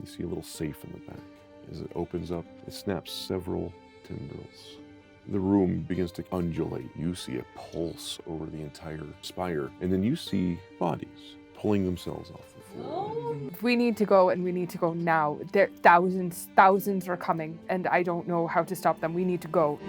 You see a little safe in the back. As it opens up, it snaps several tendrils. The room begins to undulate. You see a pulse over the entire spire, and then you see bodies pulling themselves off the floor. We need to go, and we need to go now. Thousands are coming, and I don't know how to stop them. We need to go.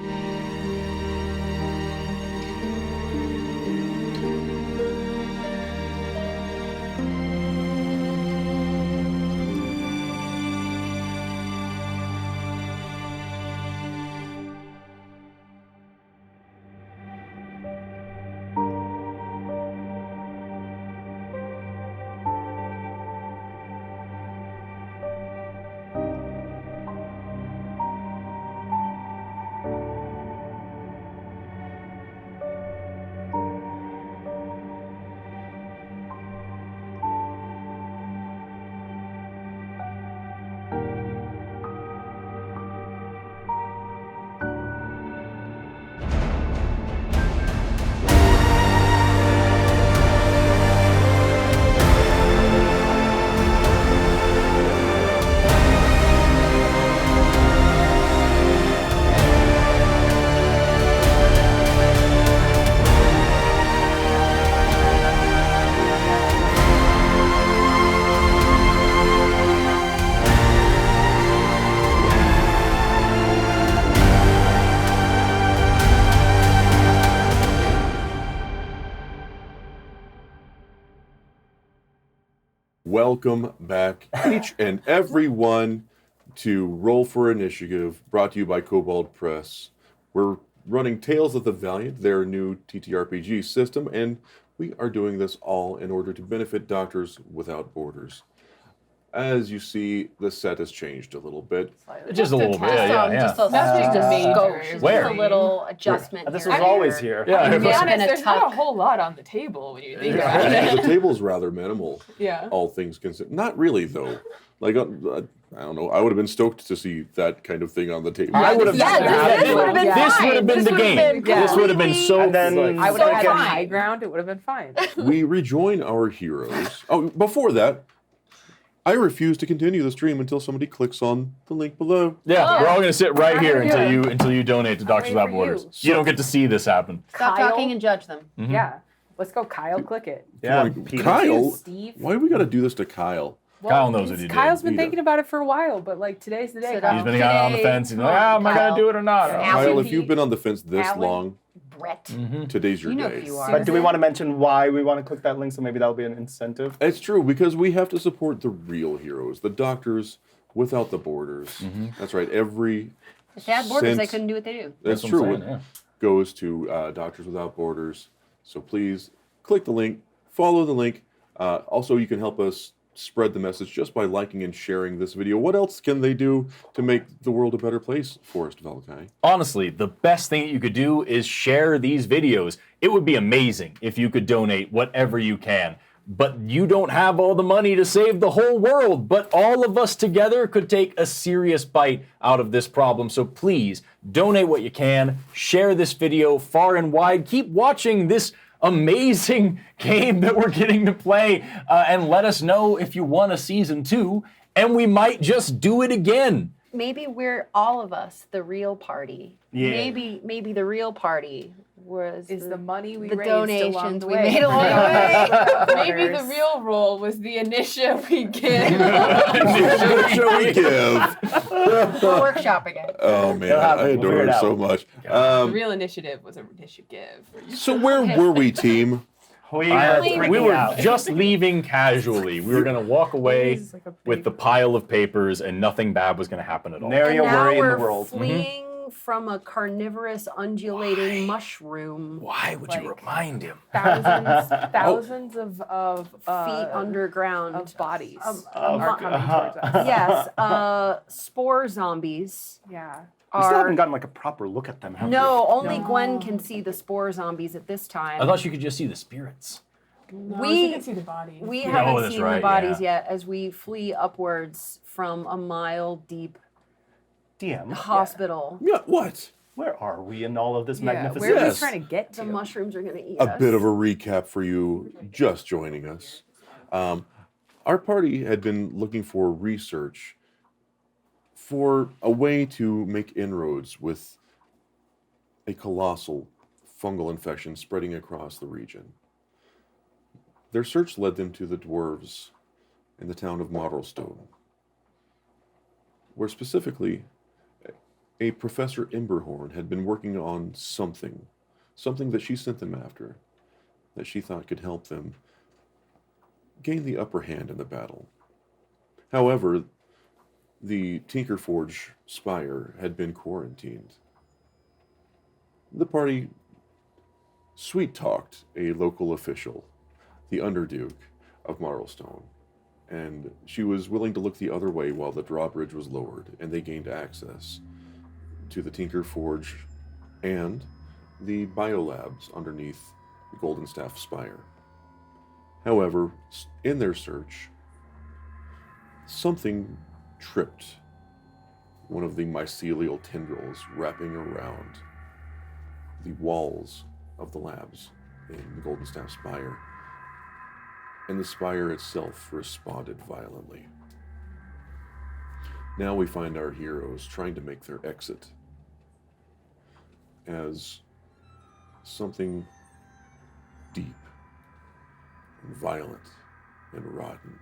Welcome back, each and every one, to Roll for Initiative, brought to you by Kobold Press. We're running Tales of the Valiant, their new TTRPG system, and we are doing this all in order to benefit Doctors Without Borders. As you see, the set has changed a little bit. Just a little bit, yeah. Just a Where? Just a little adjustment. This was always here. Yeah, To be It's honest, been a there's not tough- a whole lot on the table when you think about it. The table's rather minimal, Yeah. all things considered. Not really, though. Like, I don't know, I would have been stoked to see that kind of thing on the table. I would have. this would have been This fine. would have been This the would have game. been This would have been so. And then I would have had So the fine. high ground. It would have been fine. We rejoin our heroes. Oh, before that, I refuse to continue the stream until somebody clicks on the link below. Yeah, we're all gonna sit right here Yeah. until you donate to Doctors wait Without for Borders. you. You don't get to see this happen. Stop Kyle? talking and judge them. Yeah. Let's go, Kyle. Click it. Yeah, Come on, Peter. Kyle, Steve. why do we got to do this to Kyle? Kyle knows what he did. Kyle's been Yeah. thinking about it for a while, but like today's the day. Sit Kyle. He's been on the fence. He's like, am I gonna do it or not? Alan. Kyle, if you've been on the fence this Alan. long, Brett. today's your You know day. who you are. But do we want to mention why we want to click that link? So maybe that'll be an incentive. It's true, because we have to support the real heroes, the Doctors Without the Borders. That's right, every If they had borders, they cent- couldn't do what they do. That's what true. I'm saying, yeah. Goes to Doctors Without Borders. So please click the link, follow the link. Also, you can help us spread the message just by liking and sharing this video. What else can they do to make the world a better place, Forrest Valkai? Honestly, the best thing that you could do is share these videos. It would be amazing if you could donate whatever you can. But you don't have all the money to save the whole world. But all of us together could take a serious bite out of this problem. So please, donate what you can. Share this video far and wide. Keep watching this amazing game that we're getting to play. And let us know if you want a season 2. And we might just do it again. Maybe we're all of us the real party. Yeah. Maybe the real party was Is the money we the raised along donations the we way. made along the way. Maybe the real role was the initiative we give. What shall we give? We're workshopping it. Oh man, I We'll adore figure it her out. so much. The real initiative was a initiative. So where were we, team? We are We freaking were out. just leaving casually. We were going to walk away This is like a with the big- pile of papers, and nothing bad was going to happen at all. Nary a And now worry in we're the world. fleeing from a carnivorous, undulating mushroom. Why would you Like- remind him? thousands of Feet underground. of bodies Of- are coming towards us. Yes, spore zombies Yeah. We still are. haven't gotten like a proper look at them, have No, only No. Gwen can see the spore zombies at this time. I thought you could just see the spirits. we can see the bodies. we Oh, haven't that's seen right, the bodies yeah. yet as we flee upwards from a mile deep we? DM, hospital. Yeah, what? where are we in all of this Yeah, magnificence? where are we Yes. trying to get to? The mushrooms are going to eat A us. bit of a recap for you just joining us. Our party had been looking for research for a way to make inroads with a colossal fungal infection spreading across the region. Their search led them to the dwarves in the town of Mottlestowe, where specifically a Professor Imberhorn had been working on something that she sent them after, that she thought could help them gain the upper hand in the battle. However, the Tinkerforge Spire had been quarantined. The party sweet-talked a local official, the Underduke of Marlstone, and she was willing to look the other way while the drawbridge was lowered, and they gained access to the Tinkerforge and the biolabs underneath the Golden Staff Spire. However, in their search, something tripped one of the mycelial tendrils wrapping around the walls of the labs in the Golden Staff Spire, and the Spire itself responded violently. Now we find our heroes trying to make their exit as something deep and violent and rotten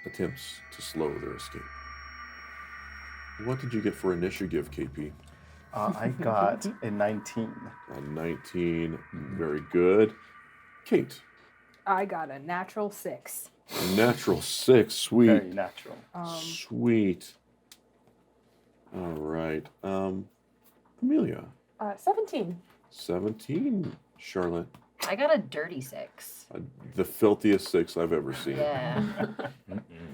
attempts to slow their escape. What did you get for initiative, KP? I got a 19. A 19, very good. Kate? I got a natural 6. Natural 6, sweet. Very natural. Sweet. All right. Amelia? 17. 17, Charlotte. I got a dirty 6. The filthiest 6 I've ever seen. Yeah.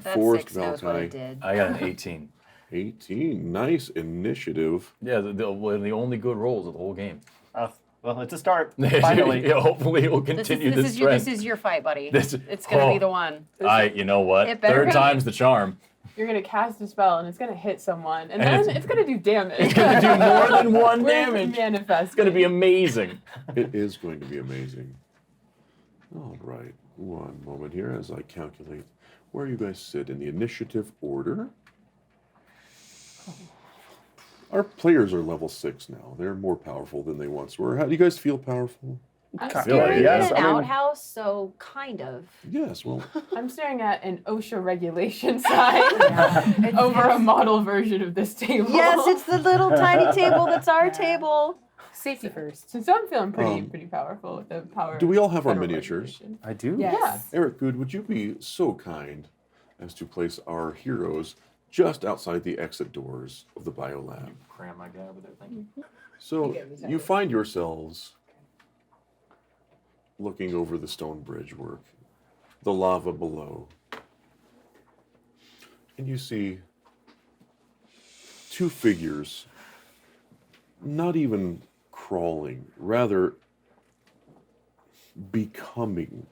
That Forrest 6 knows what it Valkai. did. I got an 18. 18, nice initiative. Yeah, one of the only good rolls of the whole game. Well, it's a start. Finally. Yeah, hopefully it will continue this trend. This is your fight, buddy. This- it's going to oh. be the one. You know what? It better Third be. time's the charm. You're going to cast a spell and it's going to hit someone, and And then it's going to do damage. It's going to do more than one We're damage. manifesting. It's going to be amazing. It is going to be amazing. All right, one moment here as I calculate where you guys sit in the initiative order. Our players are level 6 now. They're more powerful than they once were. How do you guys feel powerful? I'm feel staring, like We're yes, in I an mean- outhouse, so kind of. Yes, well, I'm staring at an OSHA regulation sign over a model version of this table. Yes, it's the little tiny table that's our table. safety first. So I'm feeling pretty Um, pretty powerful with the power. do we all have our federal miniatures? regulation. I do? Yes. Eric Gude, would you be so kind as to place our heroes just outside the exit doors of the biolab? Cram my guy over there, thank you. So you find yourselves looking over the stone bridge work, the lava below, and you see two figures not even crawling, rather becoming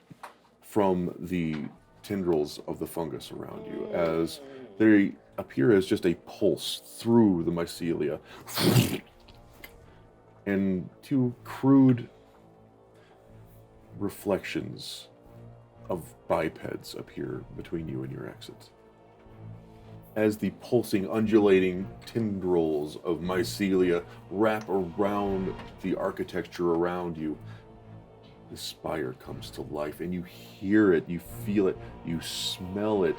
from the tendrils of the fungus around you, as they appear as just a pulse through the mycelia. And two crude reflections of bipeds appear between you and your exit. As the pulsing, undulating tendrils of mycelia wrap around the architecture around you, the spire comes to life, and you hear it, you feel it, you smell it.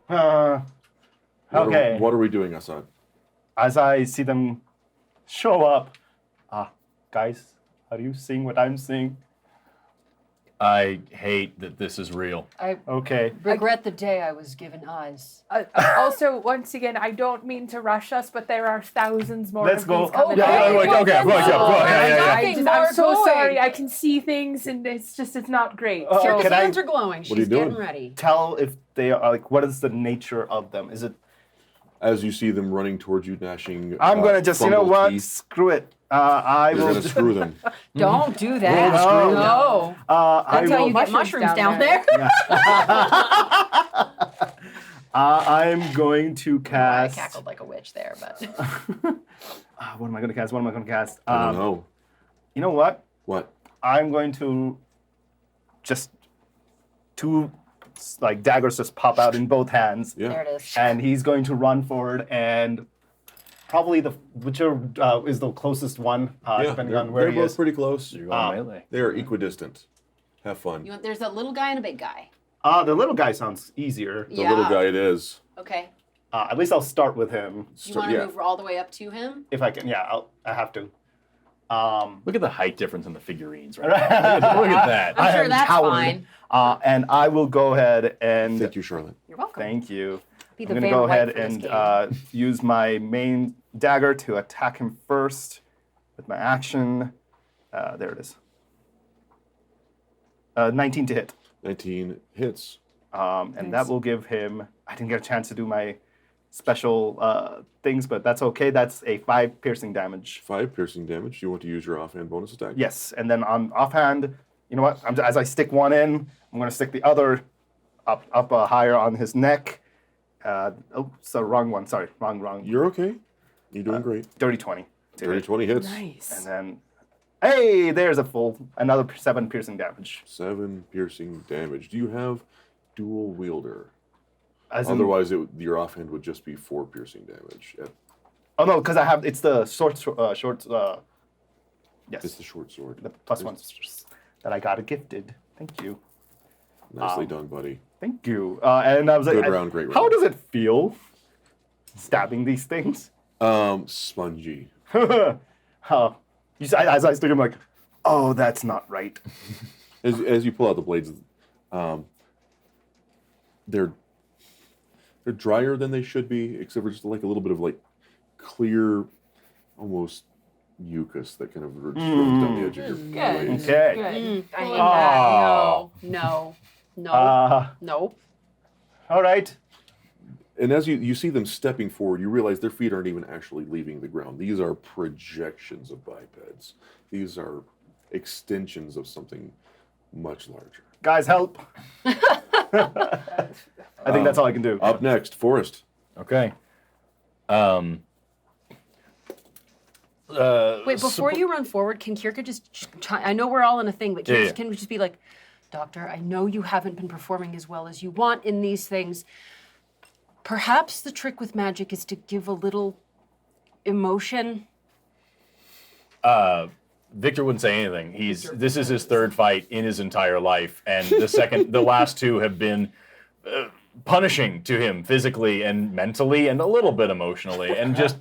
Okay. What are we doing, Assad? As I see them show up, guys, are you seeing what I'm seeing? I hate that this is real. I Okay. regret the day I was given eyes. Also, once again, I don't mean to rush us, but there are thousands more Let's of go. these coming. yeah, out. okay, go ahead. I'm so sorry. I can see things, and it's not great. Oh, Carol's can I- hands are glowing. What are you She's getting doing? ready. Tell if they are, like, what is the nature of them? Is it, As you see them running towards you, gnashing. I'm going to just, you know fungal what? teeth, Screw it. I You're will. going to screw them. Don't do that. No. No. I That's how will. you get mushrooms down there. I'm going to I cast. cackled like a witch there, but What am I going to cast? What am I going to cast? I don't know. You know what? What? I'm going to just two like daggers just pop out in both hands. Yeah. There it is. And he's going to run forward and probably whichever is the closest one, depending on where they're he both is. pretty close. You're going melee. They are equidistant. Have fun. There's a little guy and a big guy. The little guy sounds easier. The little guy it is. Okay. At least I'll start with him You want to move all the way up to him? if I can. Yeah, I have to. Look at the height difference in the figurines, right? Look at that. I'm sure am that's towering. fine. And I will go ahead and Thank you, Charlotte. You're welcome. thank you. Be I'm the going to Van go White ahead for this and game. use my main dagger to attack him first with my action. There it is. 19 to hit. 19 hits. And that will give him... I didn't get a chance to do my special things, but that's okay. That's a 5 piercing damage. 5 piercing damage. You want to use your offhand bonus attack? Yes, and then on offhand, you know what? As I stick one in, I'm going to stick the other up higher on his neck. So wrong one. Sorry, wrong. You're okay. You're doing great. Dirty 20. Dirty 20 hits. Nice. And then, hey, there's another 7 piercing damage. 7 piercing damage. Do you have dual wielder? As in- Otherwise, your offhand would just be 4 piercing damage. oh no, because it's the short. Yes, It's the short sword. the plus one that I got gifted. Thank you. Nicely done, buddy. Thank you. And I was like, Good round, great how round. does it feel stabbing these things? Spongy. As I stood, I'm like, oh, that's not right. As you pull out the blades, they're drier than they should be, except for just like a little bit of like clear, almost mucus that kind of runs down the edge of your blades. Okay. Good. I hate Oh. that. No. No. All right. And as you see them stepping forward, you realize their feet aren't even actually leaving the ground. These are projections of bipeds. These are extensions of something much larger. Guys, help. I think that's all I can do. Up next, Forrest. Okay. Wait, before you run forward, can Kirka just... I know we're all in a thing, but Yeah. can we just be like, Doctor, I know you haven't been performing as well as you want in these things. Perhaps the trick with magic is to give a little emotion. Victor wouldn't say anything. This is his 3rd fight in his entire life, and the last 2 have been punishing to him physically and mentally and a little bit emotionally, and just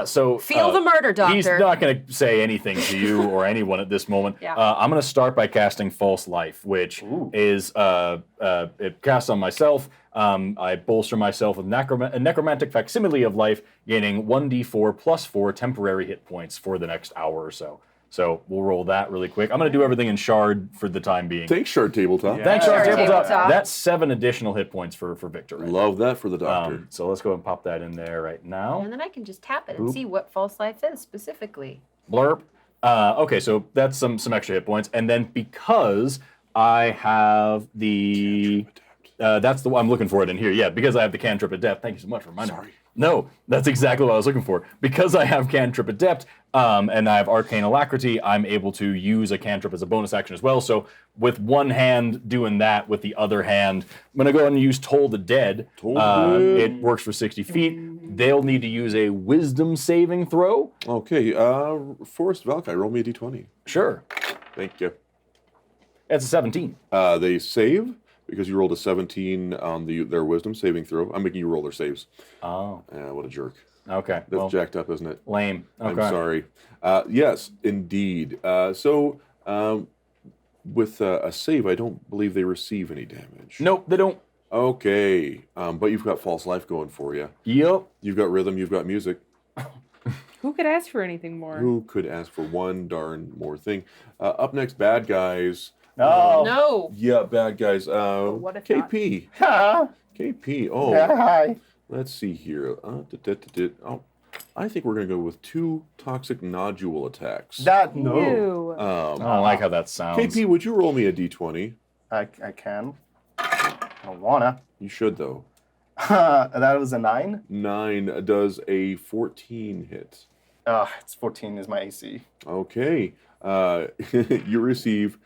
so Feel the murder, Doctor. He's not going to say anything to you or anyone at this moment. Yeah. I'm going to start by casting False Life, which is it casts on myself. I bolster myself with a necromantic facsimile of life, gaining 1d4 plus 4 temporary hit points for the next hour or so. So we'll roll that really quick. I'm going to do everything in Shard for the time being. Thanks, Shard Tabletop. Yeah. Thanks, Shard Shard Tabletop. Tabletop. That's 7 additional hit points for Victor. Right Love that for the now. doctor. So let's go and pop that in there right now. And then I can just tap it and see what false life is specifically. Blurb. Okay, so that's some extra hit points, and then because I have the that's the one I'm looking for it in here. Yeah, because I have the Cantrip Adept. Thank you so much for reminding me. No, that's exactly what I was looking for. Because I have Cantrip Adept and I have Arcane Alacrity, I'm able to use a cantrip as a bonus action as well. So with one hand doing that, with the other hand, I'm going to go ahead and use Toll the Dead. It works for 60 feet. They'll need to use a Wisdom saving throw. Okay, Forrest Valkai, roll me a d20. Sure. Thank you. That's a 17. They save because you rolled a 17 on their wisdom saving throw. I'm making you roll their saves. Oh, What a jerk. okay. That's Well, jacked up, isn't it? lame. Okay. I'm sorry. Yes, indeed. With a save, I don't believe they receive any damage. Nope, they don't. Okay, but you've got false life going for you. Yep. You've got rhythm, you've got music. Who could ask for anything more? Who could ask for one darn more thing? Up next, bad guys. No. No. Yeah, bad guys. what if not? KP. Ha. KP. Oh, Hi. let's see here. Oh, I think we're going to go with 2 toxic nodule attacks. No. Ew. I don't like how that sounds. KP, would you roll me a d20? I can. I don't wanna. You should, though. That was a 9. 9 does a 14 hit. It's 14 is my AC. Okay. You receive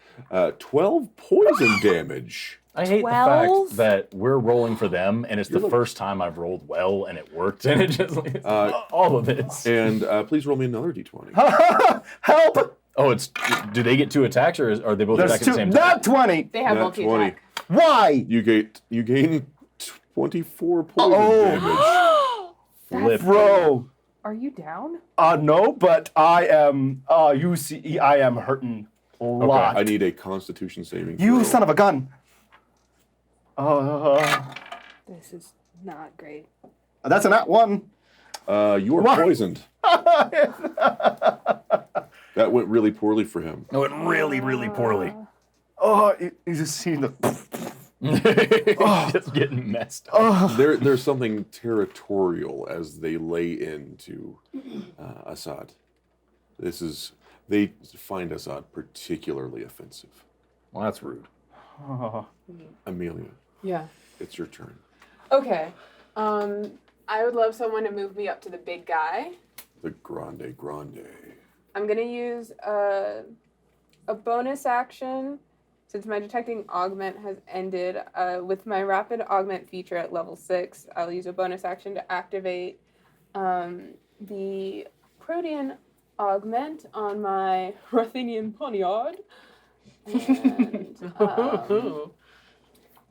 12 poison damage. I hate 12? the fact that we're rolling for them, and it's the first time I've rolled well, and it worked, and it just like, all of this. And please roll me another d20. Help! Oh, it's. Do they get 2 attacks, or are they both There's attacking at the 2. same time? Not 20. They have Nat multi-attack. Why? You gain 24 poison damage. Flip. Bro. Are you down? No, but I am. You see, I am hurting a lot. Okay, I need a Constitution saving You throw. son of a gun. This is not great. That's a nat 1. You are What? poisoned. That went really poorly for him. No, it went really, really poorly. You just see the. Just getting messed up. There's something territorial as they lay into Assad. They find Assad particularly offensive. Well, that's rude. Amelia, Yeah. it's your turn. Okay. I would love someone to move me up to the big guy. The Grande. I'm gonna use a bonus action since my detecting augment has ended. With my rapid augment feature at level 6, I'll use a bonus action to activate the Protean augment on my Ruthenian poniard. And,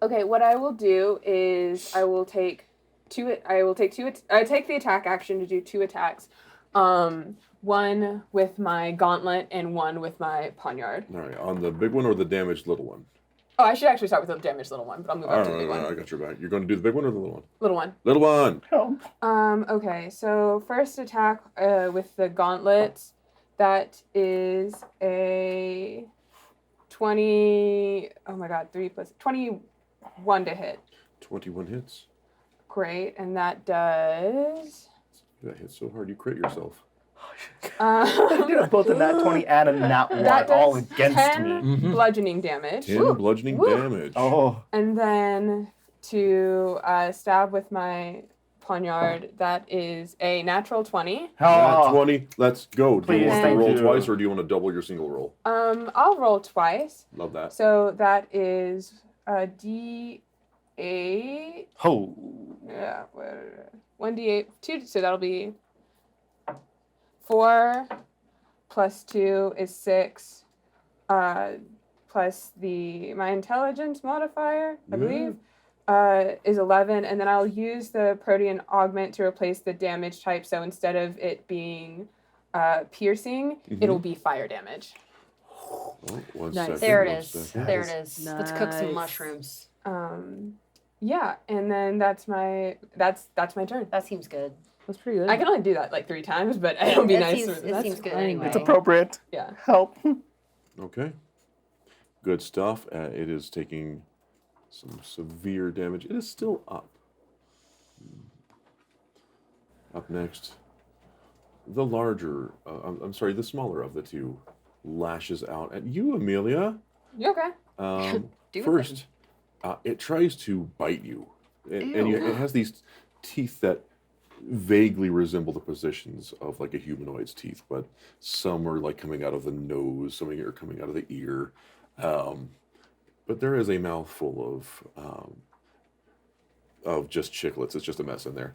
okay, what I will do is I take the attack action to do 2 attacks. One with my gauntlet and one with my poniard. All right, on the big one or the damaged little one? Oh, I should actually start with the damaged little one, but I'll move on to the big one. I got your back. You're going to do the big one or the little one? Little one. Little one. Okay, so first attack with the gauntlet, that is a 20. Oh my god, 3 plus 21 to hit. 21 hits. Great, and that does. That hit so hard you crit yourself. Both a nat 20 and a nat 1 That all does against 10 me. bludgeoning damage. 10 bludgeoning damage. Oh. And then to stab with my poniard, that is a natural 20. Nat 20. Let's go. Do you Please, want to thank roll you. twice or do you want to double your single roll? I'll roll twice. Love that. So that is a D8. Oh. Yeah, 1d8. 2, so that'll be 4 plus 2 is 6. Plus my intelligence modifier, I believe, is 11. And then I'll use the Protean augment to replace the damage type. So instead of it being piercing, it'll be fire damage. Oh, one Nice. second, There it one is. second. There it is. Let's cook some Nice. mushrooms. Yeah, and then that's my turn. That seems good. That's pretty good. I can only do that like 3 times, but it'll be It nice. seems, it seems good anyway. anyway. It's appropriate. Yeah. Help. Okay. Good stuff. It is taking some severe damage. It is still up. Up next, the larger, the smaller of the two lashes out at you, Amelia. You okay? Do it First, it tries to bite you. It has these teeth that vaguely resemble the positions of like a humanoid's teeth, but some are like coming out of the nose, some are coming out of the ear. But there is a mouthful of just chiclets. It's just a mess in there.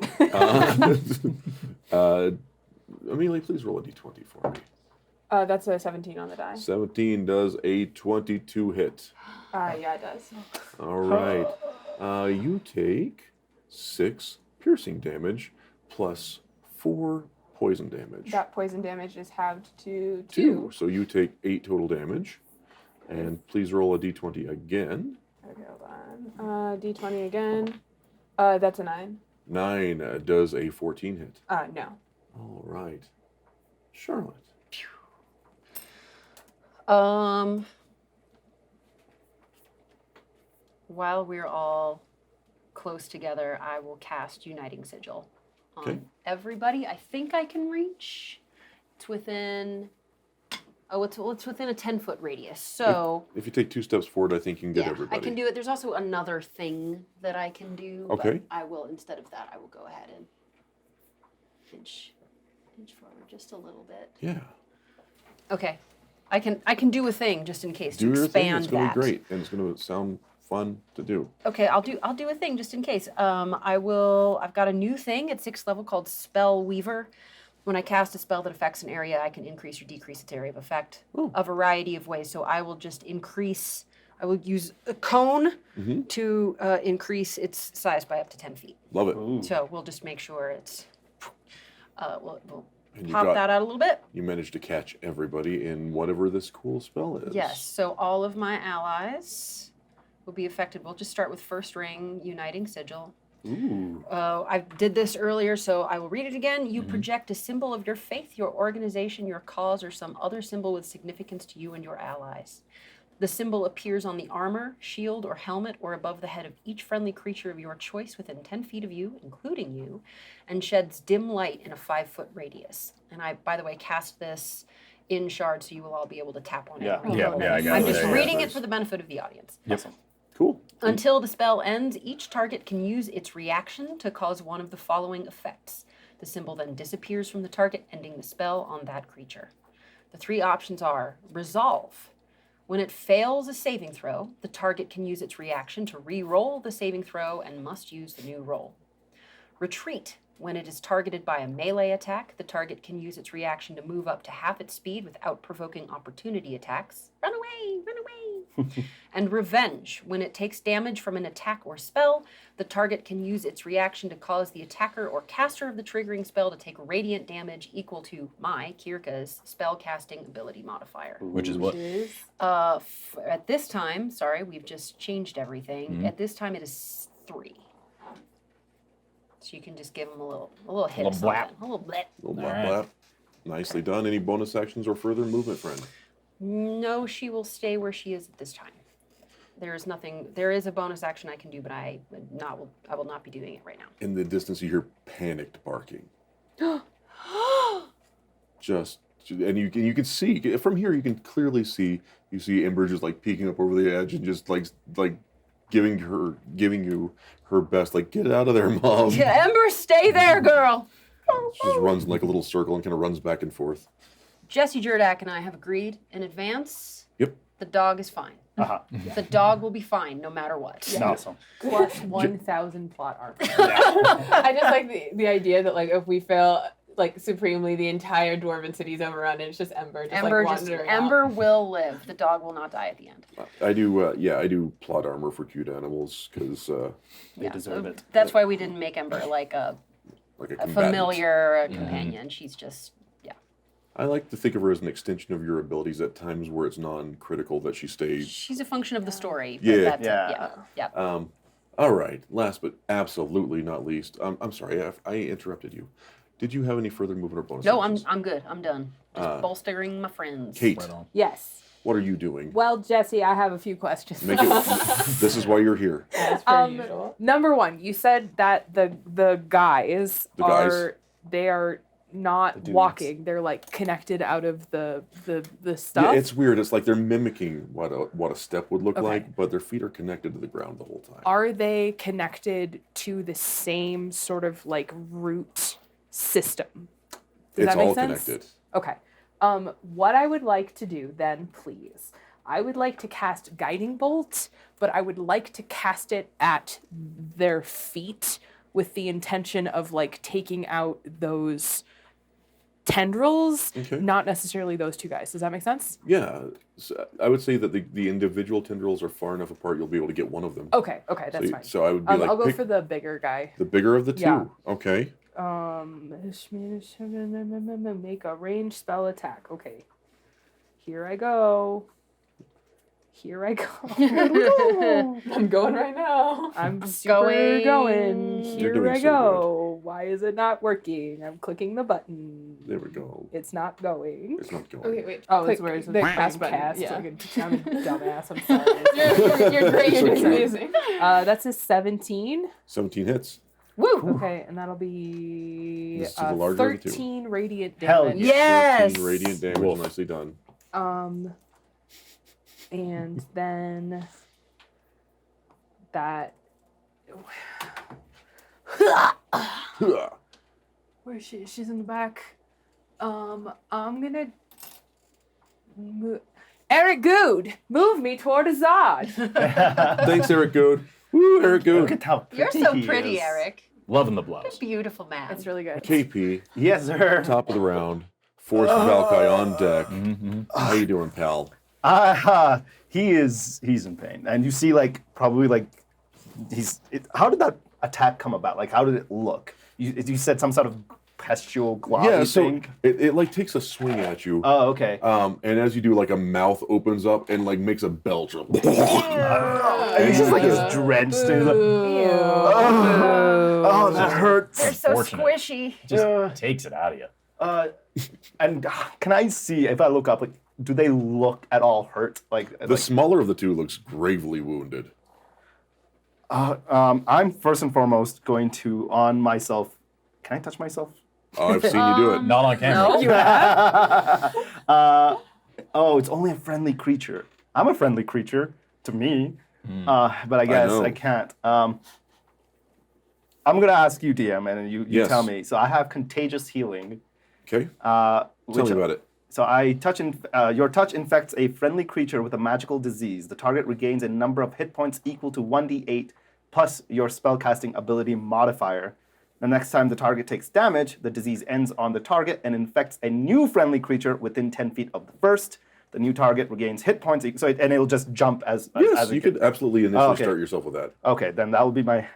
Amelia, please roll a d20 for me. That's a 17 on the die. 17 does a 22 hit. Yeah, it does. All right. You take 6 piercing damage plus 4 poison damage. That poison damage is halved to 2. So you take 8 total damage. And please roll a d20 again. Okay, hold on. D20 again. That's a 9. 9 does a 14 hit. No. All right. Charlotte. While we're all close together, I will cast Uniting Sigil on Okay. everybody. I think I can reach. It's within. Oh, it's within a 10-foot radius. So If you take 2 steps forward, I think you can get yeah, everybody. I can do it. There's also another thing that I can do. Okay. But I will instead of that. I will go ahead and inch forward just a little bit. Yeah. Okay. I can do a thing just in case Do to your thing. expand It's going to that. be great. And it's going to sound fun to do. Okay, I'll do a thing just in case. I've got a new thing at 6th level called Spell Weaver. When I cast a spell that affects an area, I can increase or decrease its area of effect a variety of ways. So I will just I will use a cone to increase its size by up to 10 feet. Love it. So we'll just make sure it's, we'll And pop that out a little bit. You managed to catch everybody in whatever this cool spell is. Yes, so all of my allies will be affected. We'll just start with first ring, Uniting Sigil. Ooh. I did this earlier, so I will read it again. You project a symbol of your faith, your organization, your cause, or some other symbol with significance to you and your allies. The symbol appears on the armor, shield, or helmet, or above the head of each friendly creature of your choice within 10 feet of you, including you, and sheds dim light in a 5-foot radius. And I, by the way, cast this in shard, so you will all be able to tap on it. Yeah. Yeah, I got I'm it. just Yeah, reading nice. it for the benefit of the audience. Yep. Cool. Until the spell ends, each target can use its reaction to cause one of the following effects. The symbol then disappears from the target, ending the spell on that creature. The 3 options are Resolve. When it fails a saving throw, the target can use its reaction to re-roll the saving throw and must use the new roll. Retreat. When it is targeted by a melee attack, the target can use its reaction to move up to half its speed without provoking opportunity attacks. Run away! Run away! And Revenge. When it takes damage from an attack or spell, the target can use its reaction to cause the attacker or caster of the triggering spell to take radiant damage equal to Kirka's spell-casting ability modifier. Which is what? At this time, sorry, we've just changed everything. At this time, it is 3. So you can just give them a little hit, Little of blap. something. A little blip. Little blap Alright. blap. Nicely done. Any bonus actions or further movement, friend? No, she will stay where she is at this time. There is nothing. There is a bonus action I can do, but I will not be doing it right now. In the distance, you hear panicked barking. And you can see from here. You can clearly see. You see Ember just like peeking up over the edge and just like giving you her best. Like, get out of there, mom. Yeah, Ember, stay there, girl. She just runs in like a little circle and kind of runs back and forth. Jesse Jerdak and I have agreed in advance. Yep. The dog is fine. Uh-huh. The dog will be fine no matter what. Awesome. Plus 1,000 plot armor. Yeah. I just like the idea that like if we fail like supremely, the entire dwarven city's overrun and it's just Ember just like wandering out. Ember will live. The dog will not die at the end. I do plot armor for cute animals because They deserve it. That's why we didn't make Ember like a combatant. familiar companion. She's just I like to think of her as an extension of your abilities at times where it's non-critical that she stays. she's a function of the story. But Yeah. that's Yeah. yeah. All right. Last but absolutely not least, I'm sorry I interrupted you. Did you have any further movement or bonus? No, actions? I'm good. I'm done. Just bolstering my friends. Kate, Right on. Yes. what are you doing? Well, Jesse, I have a few questions. Make it. This is why you're here. As per usual. Number 1, you said that the guys The guys. they are not dudes. walking. They're like connected out of the stuff. Yeah, it's weird. It's like they're mimicking what a step would look Okay. like, but their feet are connected to the ground the whole time. Are they connected to the same sort of like root system? Does It's that make all sense? connected. Okay. What I would like to do then, please, I would like to cast Guiding Bolt, but I would like to cast it at their feet with the intention of like taking out those tendrils, Okay. not necessarily those 2 guys. Does that make sense? Yeah, so I would say that the individual tendrils are far enough apart. You'll be able to get one of them. Okay, that's fine. So I would be like, I'll go pick for the bigger guy. the bigger of the two. Yeah. Okay. Make a ranged spell attack. Okay. Here I go. Here I go. I'm going right now. I'm super going. You're Here doing I so go. Why is it not working? I'm clicking the button. There we go. It's not going. It's not going. Okay, wait. Oh, Click it's where it's the the cast button. cast. Yeah. I'm a dumbass. I'm sorry. You're great. It's You're okay. amazing. That's a 17. 17 hits. Woo! Okay, and that'll be This is the larger of the two. 13 radiant Hell damage. Yes! 13 radiant damage. Wolf. Nicely done. And then that. Where is she? She's in the back. I'm gonna. Erik Gude, move me toward a Zod. Thanks, Erik Gude. Woo, Erik Look Gude. at how You're pretty so he pretty, is. Eric. Loving the blouse. Beautiful man. It's really good. KP, Yes, sir. top of the round. Forrest Valkai on deck. How you doing, pal? He's in pain, and you see probably how did that attack come about? Like, how did it look? You said some sort of pustule globby Yeah, so thing. it takes a swing at you. Oh, okay. And as you do, a mouth opens up and makes a belch. And he's just is drenched. And he's like, oh, that hurts. They're so Unfortunate. squishy. Just takes it out of you. And can I see if I look up? Do they look at all hurt? The smaller of the two looks gravely wounded. I'm first and foremost going to on myself. Can I touch myself? Oh, I've seen you do it. Not on camera. You have? Oh, it's only a friendly creature. I'm a friendly creature to me, but I guess know. I can't. I'm gonna ask you, DM, and you Yes. tell me. So I have contagious healing. Okay, Tell tell me about it. So your touch infects a friendly creature with a magical disease. The target regains a number of hit points equal to 1d8 plus your spellcasting ability modifier. The next time the target takes damage, the disease ends on the target and infects a new friendly creature within 10 feet of the first. The new target regains hit points, and it'll just jump as Yes, it you gets- could absolutely initially okay. start yourself with that. Okay, then that will be my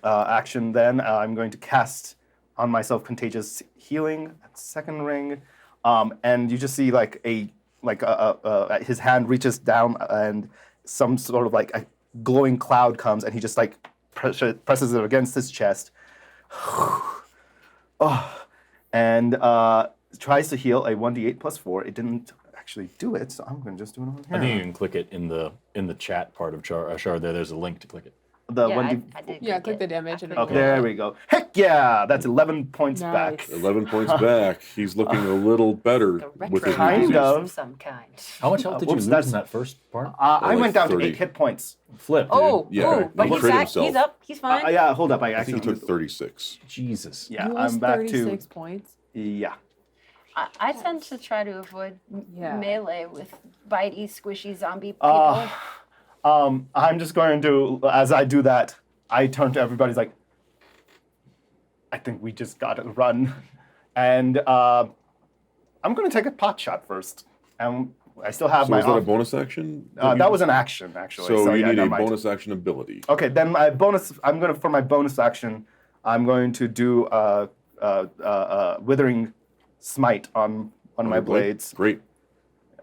action. Then I'm going to cast on myself contagious healing at second ring, and you just see his hand reaches down and some sort of a glowing cloud comes, and he just presses it against his chest. And tries to heal a 1d8 plus 4. It didn't actually do it, so I'm going to just do it over I think you here. can click it in the chat part of Char there. There's a link to click it. The Yeah, 1d. I did. Yeah, click the damage and Okay, there we go. Heck yeah, that's 11 points back. 11 points back. He's looking a little better The with his retro new Kind disease. of. of some kind. How much health did you whoops, lose that's- in that first part? I went down 30. to 8 hit points. Flip, dude. Oh, Yeah, oh, but he he's crit back. himself. He's up. He's fine. Yeah, hold up. I think he took 36. Jesus. Yeah, You lost I'm back 36 points. to. Yeah. I tend to try to avoid Yeah. melee with bitey, squishy zombie people. I'm just going to, as I do that, I turn to everybody's like, I think we just gotta run. And I'm going to take a pot shot first. And I still have So my. is that a bonus action? that was an action, actually. So you yeah, need a never mind. bonus action ability. Okay, then for my bonus action, I'm going to do withering smite on my blades, Great.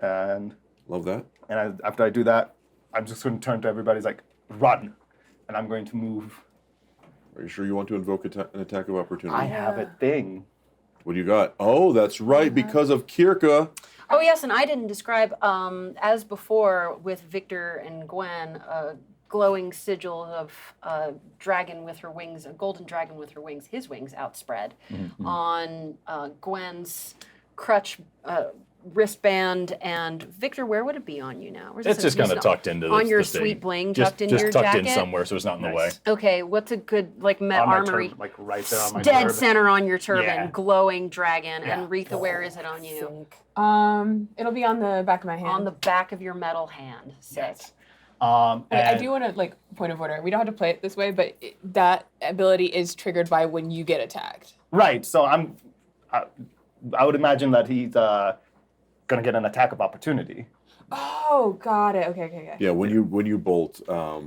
and Love that. after I do that, I'm just going to turn to everybody's like, run, and I'm going to move. Are you sure you want to invoke an attack of opportunity? I have a thing. What do you got? Oh, that's right, because of Kirka. Oh yes, and I didn't describe as before with Victor and Gwen a glowing sigil of a dragon with her wings, a golden dragon with her wings, his wings outspread on Gwen's crutch wristband, and Victor, where would it be on you now? Or is It's this just kind of not- tucked into on the your thing. sweet bling Just- tucked into just your tucked jacket. in somewhere so it's not in the way. Nice. Okay, what's a good like On my armory? turban, right there on my Dead turban. center on your turban, Yeah. glowing dragon. Yeah. And Retha, where is it on you? It'll be on the back of my hand. On the back of your metal hand. Sick. Yes. Wait, I and- do want to point of order. We don't have to play it this way, but that ability is triggered by when you get attacked. Right, so I would imagine that he's gonna get an attack of opportunity. Oh, got it. Okay. Yeah, when you bolt, yeah,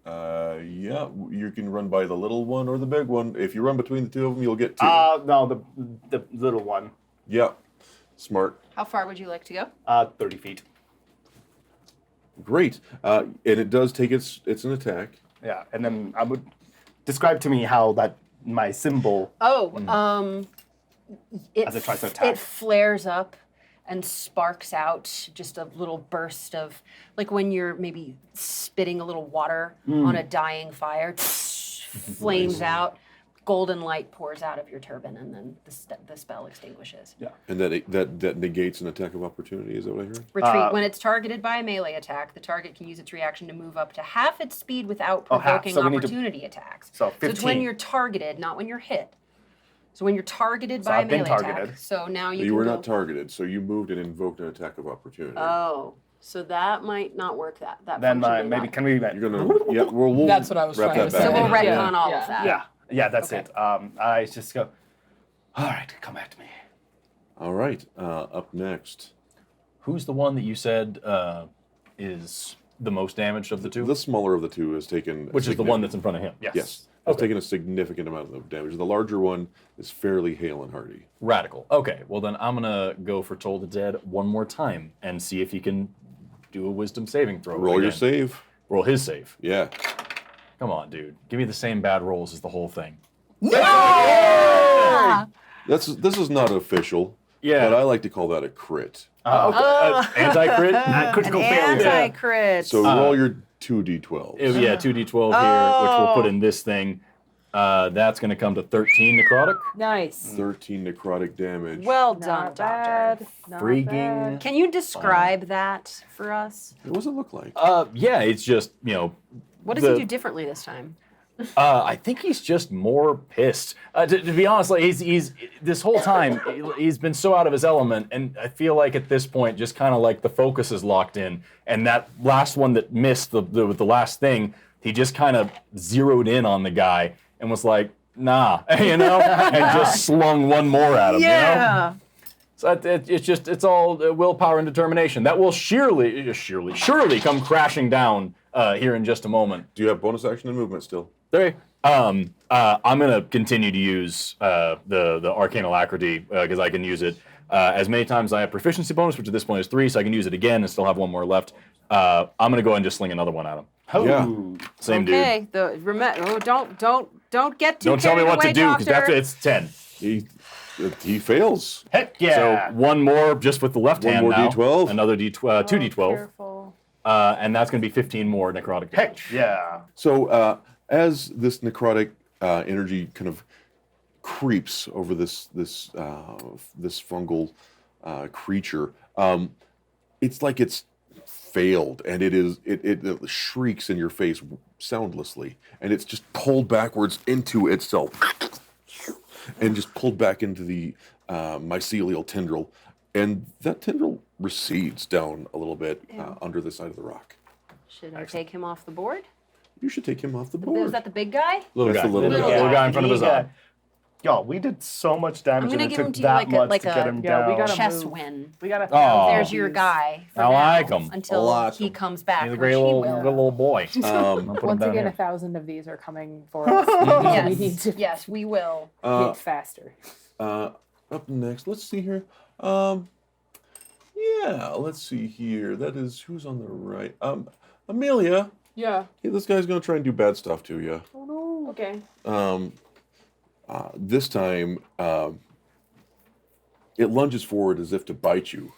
you can run by the little one or the big one. If you run between the two of them, you'll get two. No, the little one. Yeah, smart. How far would you like to go? 30 feet. Great. And it does take it's an attack. Yeah, and then I would describe to me how that my symbol. Oh, As it tries to attack. It flares up and sparks out just a little burst of, like when you're maybe spitting a little water on a dying fire, flames out, golden light pours out of your turban, and then the spell extinguishes. Yeah. And that negates an attack of opportunity. Is that what I heard? Retreat. When it's targeted by a melee attack, the target can use its reaction to move up to half its speed without Oh, half. provoking So we need to- opportunity attacks. So So it's when 15. you're targeted, not when you're hit. So when you're targeted So by a I've been melee attack, targeted. so now you You can were go. not targeted, so you moved and invoked an attack of opportunity. Oh, so that might not work. That Then function may maybe not. can we? You're gonna, yeah. We'll That's what I was wrap trying that to back say. So we'll in. retcon Yeah. all Yeah. of that. Yeah, that's Okay. it. I just go. All right, come at me. All right. Up next, Who's the one that you said is the most damaged of the two? the smaller of the two has taken. Which is the one that's in front of him? Yes. Yes. Has Okay. taken a significant amount of damage. The larger one is fairly hale and hardy. Radical. Okay, well then I'm gonna go for Toll the Dead one more time and see if he can do a wisdom saving throw. Roll your again. save. Roll his save. Yeah. Come on, dude. Give me the same bad rolls as the whole thing. This is not official. Yeah. But I like to call that a crit. Anti-crit? Critical failure. Anti-crit. So roll your 2d12. Yeah, 2d12 here, which we'll put in this thing. That's going to come to 13 necrotic. Nice. 13 necrotic damage. Well done, Not bad. Doctor. Not Freaking- bad. Can you describe that for us? What does it look like? Yeah, it's just, What does The- he do differently this time? I think he's just more pissed. To be honest, like he's this whole time he's been so out of his element, and I feel like at this point, just kind of like the focus is locked in, and that last one that missed the last thing, he just kind of zeroed in on the guy and was like, nah, and just slung one more at him. You know? So it's all willpower and determination. That will surely come crashing down here in just a moment. Do you have bonus action and movement still? There. I'm gonna continue to use the arcane alacrity because I can use it as many times as I have proficiency bonus, which at this point is 3, so I can use it again and still have one more left. I'm gonna go ahead and just sling another one at him. Oh. Same Okay. Don't get too dude. Don't tell me carried what to away, do because Doctor. it's 10. He fails. Heck yeah. So one more just with the left One hand more now. D12. Another D12, 2d12, Careful. and that's gonna be 15 more necrotic damage. Heck yeah. So as this necrotic energy kind of creeps over this fungal creature, it's like it's failed, and it shrieks in your face soundlessly, and it's just pulled backwards into itself, and just pulled back into the mycelial tendril, and that tendril recedes down a little bit under the side of the rock. Should I take him off the board? You should take him off the Is board. that the big guy? Little That's guy, the little guy. little guy in front of his eye. Y'all, we did so much damage, I'm gonna and it give him took to you that much like to a- get him Yeah, we down. gotta Chess move. win. We got to. Oh. There's your guy. For I now, like him. until I like he him. comes back. He's a which great he little, will. good little boy. I'll put him Once down again, here. 1,000 of these are coming for us. We need to Yes, we will. Uh, hit faster. Up next, let's see here. Yeah, let's see here. That is who's on the right. Amelia. Yeah. Hey, this guy's gonna try and do bad stuff to you. Oh no. Okay. This time, it lunges forward as if to bite you.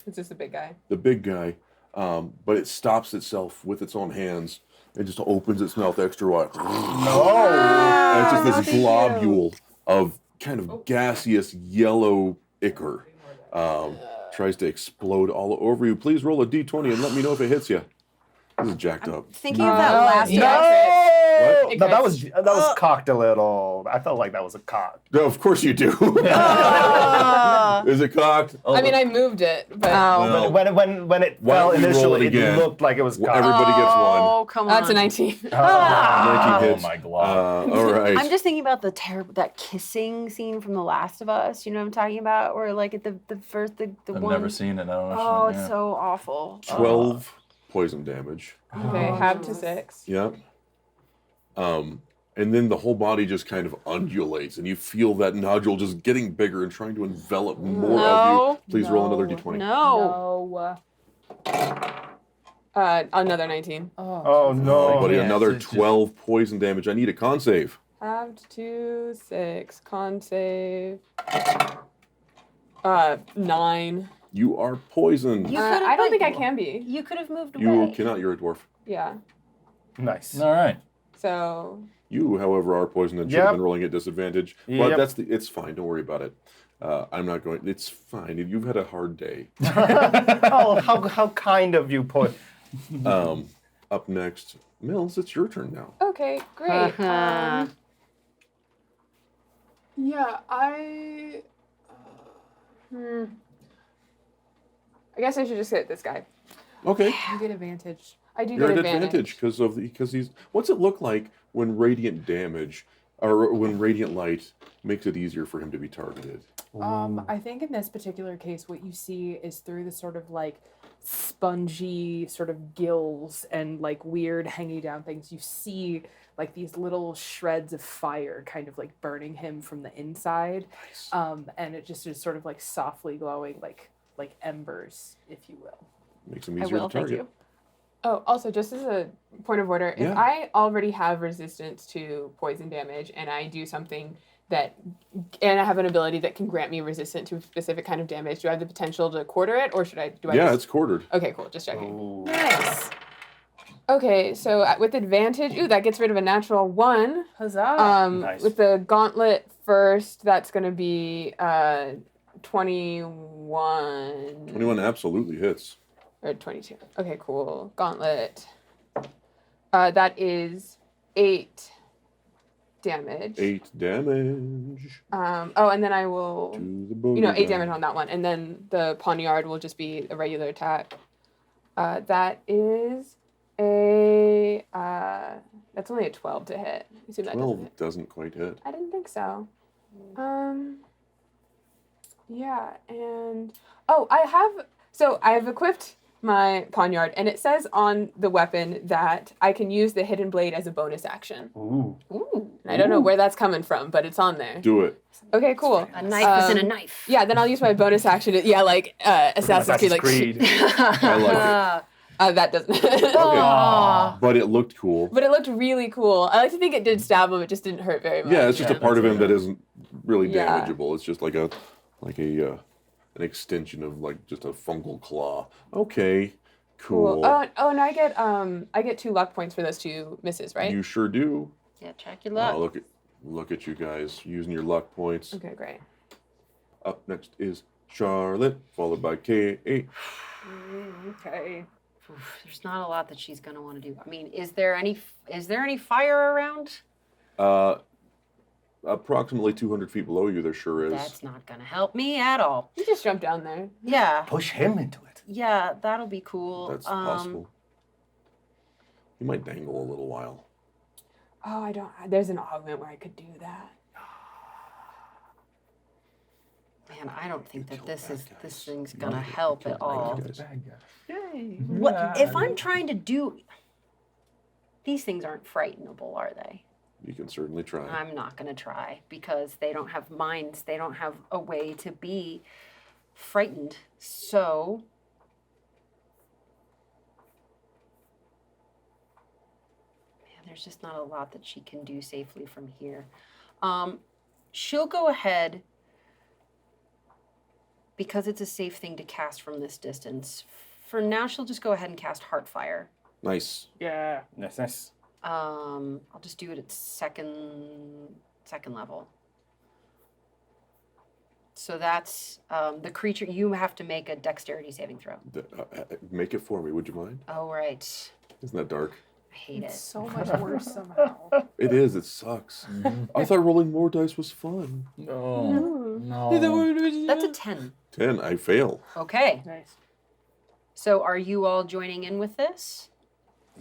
It's just a big guy. The big guy, but it stops itself with its own hands. It just opens its mouth extra wide. And it's just this globule of kind of gaseous yellow ichor. Tries to explode all over you. Please roll a d20 and let me know if it hits you. This is jacked up. Thinking of that last yeah. What? No, that was cocked a little. I felt like that was a cock. No, of course you do. Is it cocked? Oh, I mean, I moved it, but well, When it Why fell don't you roll initially, it again? it looked like it was cocked. everybody gets one. Oh, come on. that's a 19. 19 Oh hits. my god. All right. I'm just thinking about the that kissing scene from The Last of Us. You know what I'm talking about? Where like at the first the I've one. never seen it. I don't know. Oh, it's so awful. 12 poison damage. Okay, half to 6. Yep. And then the whole body just kind of undulates, and you feel that nodule just getting bigger and trying to envelop more of you. Please roll another d20. No. Another 19. Oh no! Buddy, yeah, another it's just- 12 poison damage. I need a con save. Halved to 6. Con save. 9. You are poisoned. You I could've, don't think I like, can be. You could have moved You away. cannot. You're a dwarf. Yeah. Nice. All right. So You, however, are poisoned and should have Yep. been rolling at disadvantage. Yep. But it's fine. Don't worry about it. I'm not going. It's fine. You've had a hard day. Oh, how kind of you, put. Up next, Mills. It's your turn now. okay, great. Yeah, I guess I should just hit this guy. Okay. You get advantage. I do You're get at advantage because he's. What's it look like when radiant damage or when radiant light makes it easier for him to be targeted? I think in this particular case, what you see is through the sort of like spongy sort of gills and like weird hanging down things, you see like these little shreds of fire kind of like burning him from the inside. Nice. And it just is sort of like softly glowing like embers, if you will. Makes him I easier will, to thank target. you. Oh, also, just as a point of order, Yeah. if I already have resistance to poison damage and I do something and I have an ability that can grant me resistance to a specific kind of damage, do I have the potential to quarter it, or Yeah, it's quartered. Okay, cool, just checking. Ooh. Nice. Okay, so with advantage, that gets rid of a natural 1. Huzzah. Nice. With the gauntlet first, that's going to be 21. 21 absolutely hits. Or 22. Okay, cool. Gauntlet. That is 8 damage. 8 damage And then I will, to the bone. 8 damage on that one. And then the poniard will just be a regular attack. That is that's only a 12 to hit. I assume that doesn't 12 hit. doesn't quite hit. I didn't think so. Yeah, and I've equipped my poniard, and it says on the weapon that I can use the hidden blade as a bonus action. Ooh. Ooh. And I don't know where that's coming from, but it's on there. Do it. Okay, cool. A knife within a knife. Yeah, then I'll use my bonus action to, Assassin's Creed. I like it. That doesn't. Aw. But it looked cool. But it looked really cool. I like to think it did stab him, it just didn't hurt very much. Yeah, it's just Yeah, a part of that's him that it. isn't really Yeah. damageable. It's just like an extension of like just a fungal claw. Okay, cool. Oh, and I get 2 luck points for those 2 misses, right? You sure do. Yeah, check your luck. Oh, look at you guys using your luck points. Okay, great. Up next is Charlotte, followed by Katie. Okay. Oof, there's not a lot that she's gonna want to do. I mean, is there any fire around? Approximately 200 feet below you, there sure is. That's not gonna help me at all. You just jump down there. Yeah, Push him into it. yeah, that'll be cool. That's possible. You might dangle a little while. Oh, there's an augment where I could do that. Man, I don't think You that kill this bad is guys. this thing's You gonna kill help bad at all. guys. What if I'm trying to do? These things aren't frightenable, are they? You can certainly try. I'm not gonna try because they don't have minds. They don't have a way to be frightened. So. Man, there's just not a lot that she can do safely from here. She'll go ahead because it's a safe thing to cast from this distance. For now, she'll just go ahead and cast Heartfire. Nice. Yeah. Nice. I'll just do it at second level. So that's the creature. You have to make a dexterity saving throw. Make it for me, would you mind? Oh right, Isn't that dark? I hate It's it. so much worse somehow. It is. It sucks. I thought rolling more dice was fun. No. No. That's a 10. 10. I fail. Okay. Nice. So are you all joining in with this?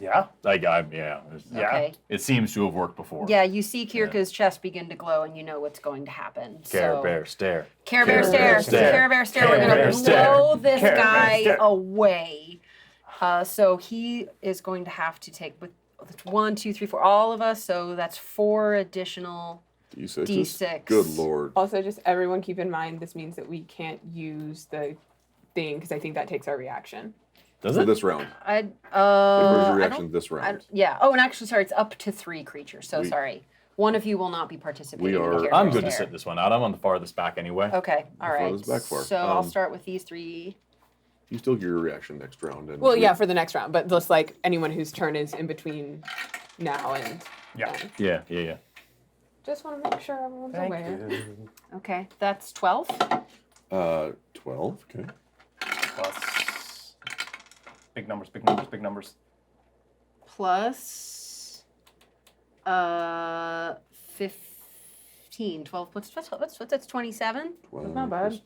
Yeah. Yeah. Yeah. Okay. It seems to have worked before. Yeah, you see Kirka's chest begin to glow, and you know what's going to happen. Care so. Bear stare. Care Bear stare. Care Bear stare. We're Care going Bear to stare. blow this Care Bear guy stare. away. So he is going to have to take with 1, 2, 3, 4, all of us. So that's 4 additional D6. D6. Good lord. Also, just everyone keep in mind this means that we can't use the thing because I think that takes our reaction. Does For it? this round. I It brings your I reaction don't. this round. Yeah. Oh, and actually, sorry, it's up to 3 creatures. So We- sorry. One of you will not be participating. We in the are- Care I'm Bear good to stare. sit this one out. I'm on the farthest back anyway. Okay. All How far right. is back far? So I'll Um, start with these 3. You still get your reaction next round. And Well, yeah, for the next round, but just like anyone whose turn is in between now and Yeah. then. Yeah. Just want to make sure everyone's aware. you. Okay. That's 12. 12. Okay. Plus. Big numbers. Plus 15. 15. 12 plus that's 27. Well, not bad.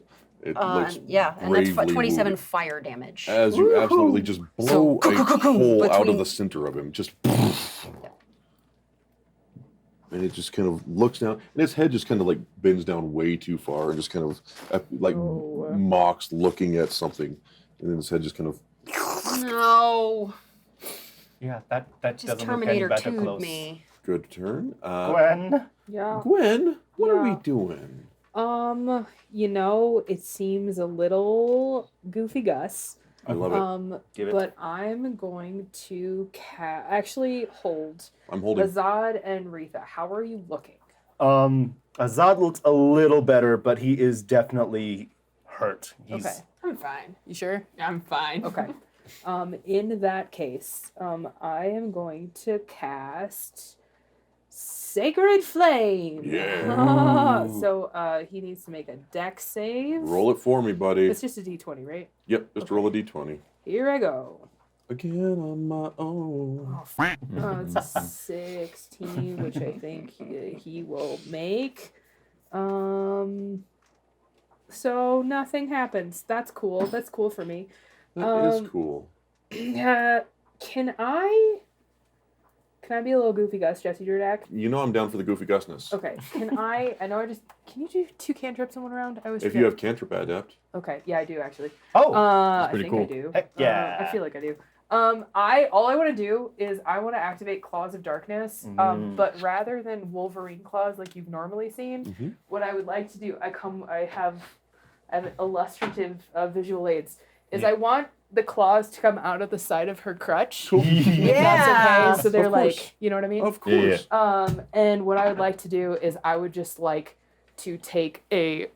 It looks Yeah, and that's gravely 27 wounded. fire damage. As you absolutely just blow So, a hole out of between- the center of him, just. And it just kind of looks down, and his head just kind of like bends down way too far, and just kind of like mocks looking at something, and then his head just kind of. No. Yeah, that Just doesn't Terminator look any better 2'd close. me. Good turn. Gwen. Yeah. Gwen, what are we Yeah. doing? It seems a little goofy Gus. I love it. Give it. But I'm going to actually hold I'm holding. Azad and Retha. How are you looking? Azad looks a little better, but he is definitely hurt. He's, Okay. I'm fine. You sure? I'm fine. Okay. In that case, I am going to cast Sacred Flame. Yeah. So he needs to make a dex save. Roll it for me, buddy. It's just a d20, right? Yep, just roll a d20. Here I go. Again on my own. It's a 16, which I think he will make. So nothing happens. That's cool. That's cool for me. That is cool. Can I be a little goofy Gus, Jesse Jerdak? You know I'm down for the goofy gusness. Okay. Can you do 2 cantrips in one round? I was If you have cantrip adept. Okay, yeah, I do actually. Oh, I pretty think I cool. do. Heck yeah. I feel like I do. All I want to do is I want to activate Claws of Darkness. But rather than Wolverine claws like you've normally seen, what I would like to do, I have illustrative visual aids. I want the claws to come out of the side of her crutch. If that's okay. So they're Of course. like, you know what I mean? Of course. And what I would like to do is I would just like to take a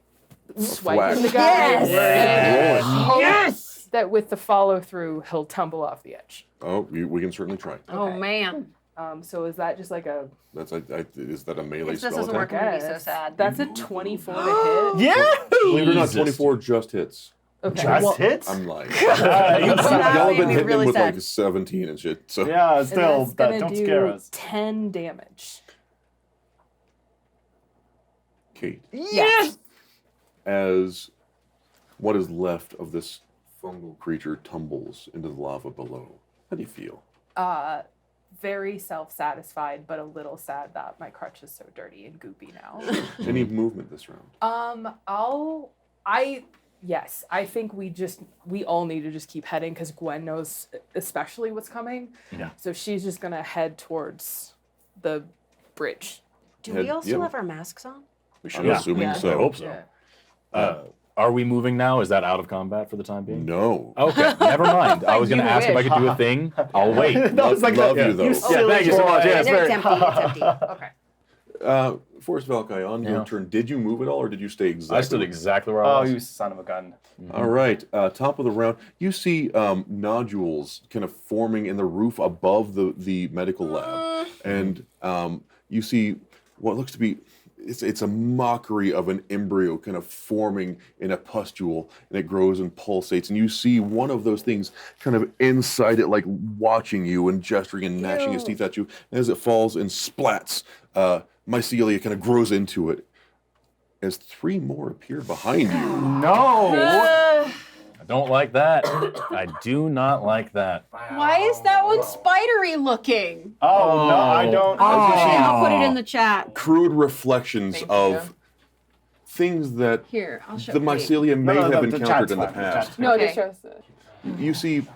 swipe whack. at the guy. Yes! Roll it. Hope Yes! that with the follow through, he'll tumble off the edge. Oh, we can certainly try. Oh Okay. man. So is that just like a? That's is that a melee If this spell doesn't attack? work, I'm gonna be so Yes. sad. That's a 24 to hit. yeah. Believe it or not, Jesus. 24 just hits. Okay. Just well, hits? I'm lying. That Y'all have made been me hitting really him with sad. like 17 and shit. So Yeah, and still, that's gonna don't do scare us. 10 damage. Kate, Yes. as what is left of this fungal creature tumbles into the lava below, how do you feel? Very self-satisfied, but a little sad that my crutch is so dirty and goopy now. Any movement this round? Yes, I think we all need to just keep heading because Gwen knows especially what's coming. Yeah. So she's just gonna head towards the bridge. Do Head- we all yeah. still have our masks on? We I'm Yeah. assuming Yeah. so. I hope so. Yeah. Are we moving now? Is that out of combat for the time being? No. Okay, never mind. I was going to You ask if I wish. could do a thing. I'll wait. That was like love that. you, though. You Yeah, silly thank you so much. boy. Yeah, It's empty. Okay. Forrest Valkai, on your Yeah. turn, did you move at all, or did you stay exactly? I stood exactly where I Oh, was. you son of a gun. All right, top of the round, you see nodules kind of forming in the roof above the medical lab, and you see what looks to be it's a mockery of an embryo kind of forming in a pustule, and it grows and pulsates, and you see one of those things kind of inside it, like watching you and gesturing and gnashing its teeth at you. And as it falls and splats, mycelia kind of grows into it. As 3 more appear behind you. No. I don't like that. I do not like that. Why is that one spidery looking? Oh, no, I don't. I'll put it in the chat. Crude reflections Thank of you. things that Here, I'll show the mycelia may No, have the encountered chat's in the fine, the past. chat's fine. No, Okay. just show us the. You see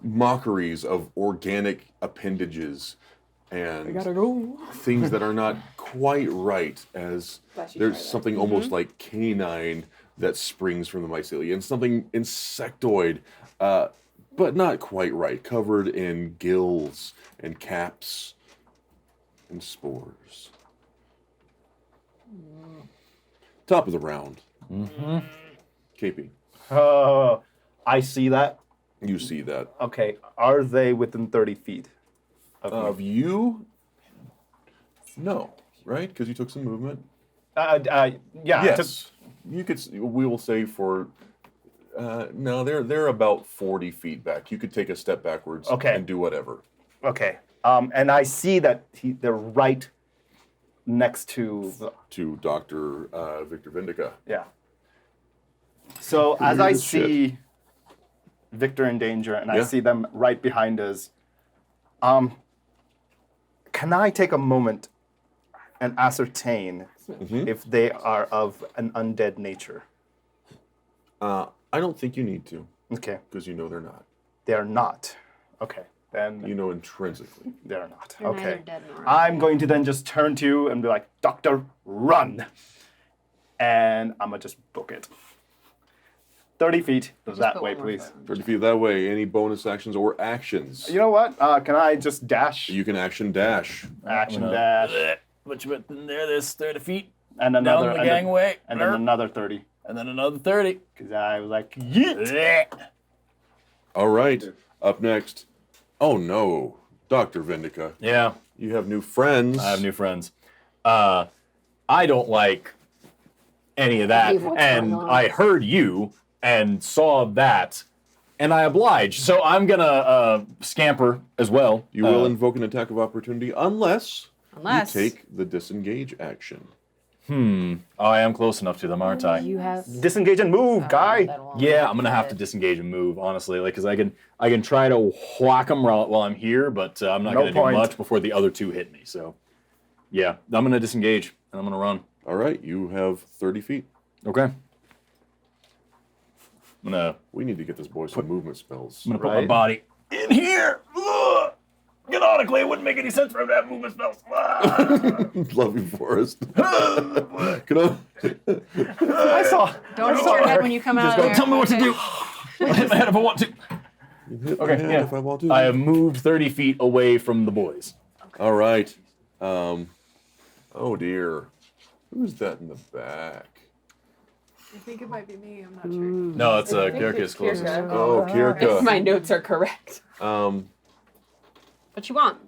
mockeries of organic appendages and go. things that are not quite right, as Bless you, there's try that. something almost like canine that springs from the mycelia, and something insectoid, but not quite right, covered in gills and caps and spores. Top of the round. KP, Oh, I see that. you see that. Okay, are they within 30 feet of me? Of you? No, right? Because you took some movement. Yeah. Yes, you could. We will say for. No, they're about 40 feet back. You could take a step backwards. Okay. And do whatever. Okay. And I see that they're right next to the, To Dr. Victor Vindica. yeah. So as I Weird as shit. see Victor in danger and I Yeah. see them right behind us, can I take a moment and ascertain if they are of an undead nature? I don't think you need to, Okay, because you know they're not. they're not. Okay, then You know intrinsically. they're not. They're neither Okay. dead nor I'm going to then just turn to you and be like, Doctor, run! And I'm going to just book it. 30 feet that put way, one more please. foot. 30 feet that way. Any bonus actions or actions? You know what? Can I just dash? You can action dash. Action I'm gonna- dash. What you put in there? There's 30 feet And down another. the and gangway. and then another 30. And then another 30. Because I was like, yeet! All right. Up next. Oh no, Dr. Vindica. Yeah, You have new friends. I have new friends. I don't like any of that. What's And going on? I heard you and saw that, and I obliged. So I'm gonna scamper as well. You will invoke an attack of opportunity unless Unless you take the disengage action. Oh, I am close enough to them, aren't I? you have. Disengage and move, guy! Yeah, I'm gonna have to disengage and move, honestly, like, cause I can try to whack them while I'm here, but I'm not No gonna point. do much before the other two hit me. So, yeah, I'm gonna disengage and I'm gonna run. All right. You have 30 feet. Okay. I'm gonna We need to get this boy some movement spells. put my Right. body in here. Ugh. Canonically, it wouldn't make any sense for him to have movement spells. Love you, Forrest. Can I? I saw. Don't hit your head when you come out of there. Tell me what to do. I'll hit my head if I want to. Hit my Okay, hand yeah. If I want to. I have moved 30 feet away from the boys. All right. Oh dear. Who's that in the back? I think it might be me. I'm not sure. No, it's I think Kirkus it's closest. Kirka. Oh, If Kirka. my notes are correct. What you want?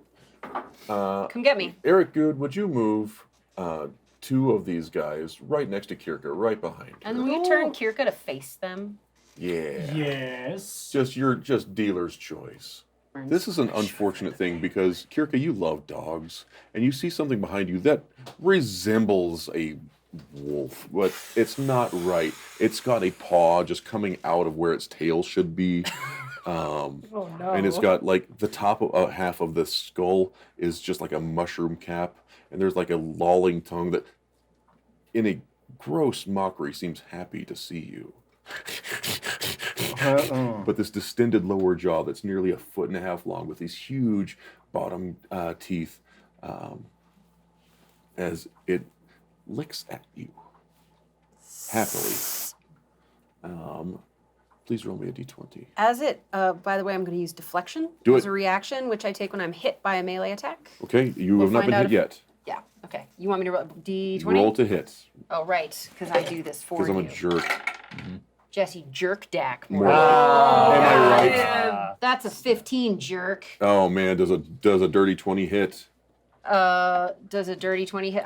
Come get me. Erik Gude, would you move two of these guys right next to Kirka, right behind her? And will you turn Kirka to face them? Yeah. Yes. Just dealer's choice. This is an unfortunate thing because Kirka, you love dogs, and you see something behind you that resembles a wolf, but it's not right. It's got a paw just coming out of where its tail should be. Oh no. And it's got like the top of half of the skull is just like a mushroom cap, and there's like a lolling tongue that, in a gross mockery, seems happy to see you. But this distended lower jaw that's nearly 1.5 feet long with these huge bottom teeth, as it licks at you happily. Please roll me a d20. As it, by the way, I'm going to use deflection Do as it. a reaction, which I take when I'm hit by a melee attack. Okay, you We'll have not find been out hit if- yet. Yeah. Okay. You want me to roll d20? Roll to hit, Oh, right, because I do this for because I'm you. a jerk. Jesse Jerdak. Am I right? That's a 15, jerk. Oh man, does a dirty 20 hit? Does a dirty 20 hit?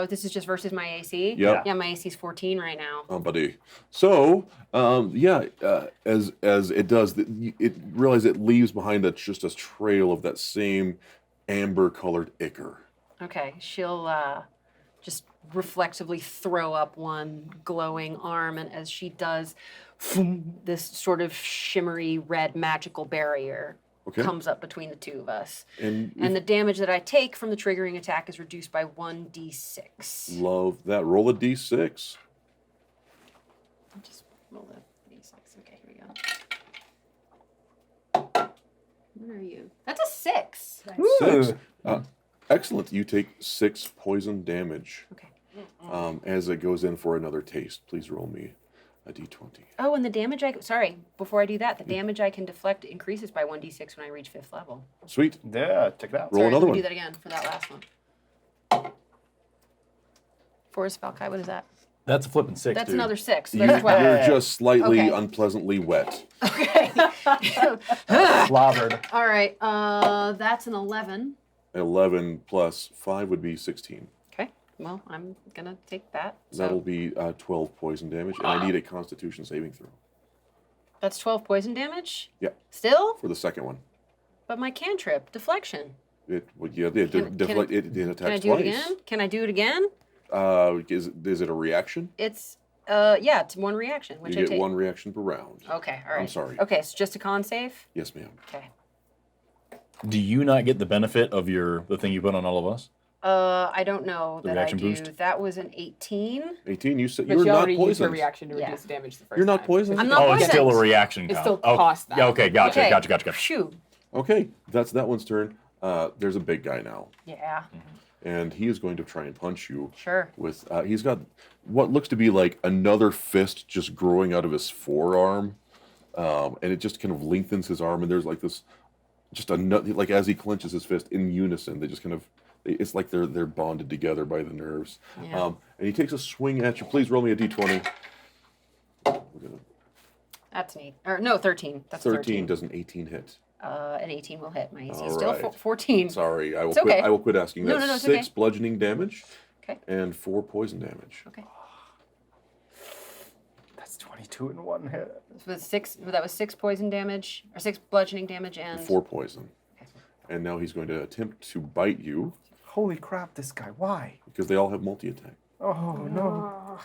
This is just versus my AC? Yep. Yeah, my AC is 14 right now. Oh, buddy. So, as it does, it realize it leaves behind just a trail of that same amber-colored ichor. Okay, she'll just reflexively throw up one glowing arm, and as she does, this sort of shimmery red magical barrier Okay. comes up between the two of us. And And the damage that I take from the triggering attack is reduced by 1d6. love that. Roll a d6. I'll just roll the d6. Okay, here we go. Where are you? That's a 6. 6. Excellent. You take 6 poison damage Okay. as it goes in for another taste. Please roll me a d20. Oh, and the damage sorry, before I do that, the damage I can deflect increases by 1d6 when I reach 5th level. Sweet. Yeah, check it out. Roll Sorry, another let me one. do that again for that last one. Forrest Valkai, what is that? That's a flipping 6, That's dude. another 6. So You're that's 12. just slightly Okay. unpleasantly wet. Okay. Slobbered. All right. That's an 11. 11 plus 5 would be 16. Okay. Well, I'm gonna take that. That'll So be 12 poison damage, and I need a Constitution saving throw that's 12 poison damage. Yeah. Still, for the second one. but my cantrip deflection. It attacks Can I do it twice. again? Can I do it again? Is it a reaction? It's it's one reaction, which You I get take. one reaction per round. Okay, all right. I'm sorry. Okay, it's just a con save. Yes, ma'am. Okay. Do you not get the benefit of the thing you put on all of us? I don't know The that I reaction do. boost? That was an 18. 18. You said But you're you not already used your poisoned. reaction to Yeah. reduce the damage the first You're not time. poisoned? I'm not Oh, it's poisoned. still a reaction. It count. still Oh, costs that. Yeah. Okay. Gotcha. Okay. Gotcha. Phew. Okay, that's that one's turn. There's a big guy now, Yeah. and he is going to try and punch you. Sure. With he's got what looks to be like another fist just growing out of his forearm, and it just kind of lengthens his arm, and there's like this, just like as he clenches his fist in unison, they just kind of, it's like they're bonded together by the nerves. Yeah. And he takes a swing at you. Please roll me a d20. We're gonna, That's an 8. Or no, 13. That's 13 does an 18 hit. An 18 will hit. My AC All is still right. 14. Sorry, I will It's quit. okay. I will quit asking. No, That's no, it's 6 okay. bludgeoning damage. Okay. And 4 poison damage. Okay. That's 22 in one hit. So that was 6 poison damage, or 6 bludgeoning damage, and 4 poison. And now he's going to attempt to bite you Holy crap, this guy. Why? because they all have multi-attack. Oh, no.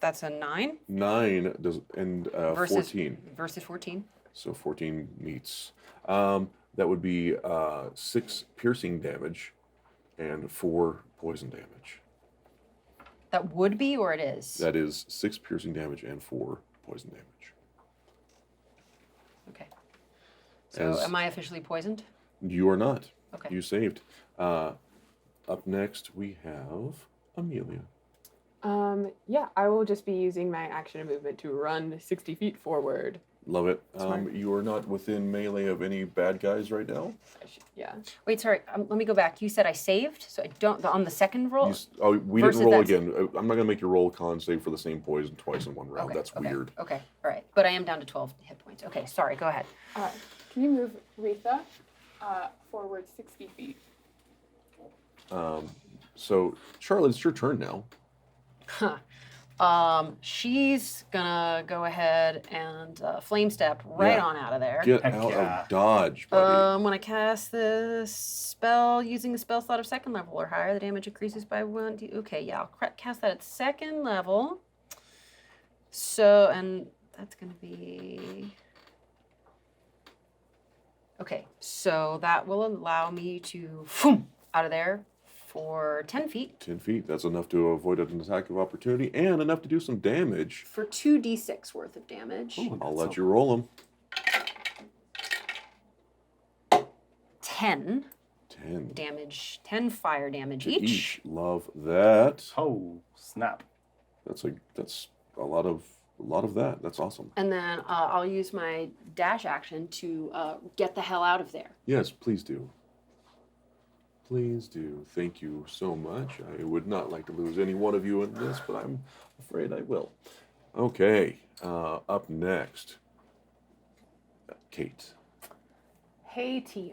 that's a 9 9 does and versus 14. versus 14. So 14 meets. That would be 6 piercing damage and 4 poison damage. That would be, or it is. That is 6 piercing damage and 4 poison damage. Okay. So As- am I officially poisoned? You are not. Okay. You saved. Up next we have Amelia. Yeah, I will just be using my action and movement to run 60 feet forward. Love it. Smart. You are not within melee of any bad guys right now. Yeah. Wait, sorry. Let me go back. You said I saved, so I don't on the second roll. We Versus didn't roll that's- again. I'm not going to make you roll a con save for the same poison twice in one round. Okay, That's okay, weird. Okay, all right. But I am down to 12 hit points. Okay, sorry. Go ahead. Can you move Retha forward 60 feet? So, Charlotte, it's your turn now. She's gonna go ahead and flame step right Yeah. on out of there. Get Heck out yeah. of dodge, buddy. When I cast this spell using the spell slot of second level or higher, the damage increases by 1. Okay, yeah, I'll cast that at second level. So, and that's gonna be. Okay, so that will allow me to out of there for 10 feet 10 feet. That's enough to avoid an attack of opportunity and enough to do some damage. for 2d6 worth of damage. I'll let you roll them. 10 10 damage, 10 fire damage to each. each. Love that. Oh, snap. That's a lot of that. That's awesome. And then I'll use my dash action to get the hell out of there. Yes, please do. Please do. Thank you so much. I would not like to lose any one of you in this, but I'm afraid I will. Okay. Up next, Kate. Hey team.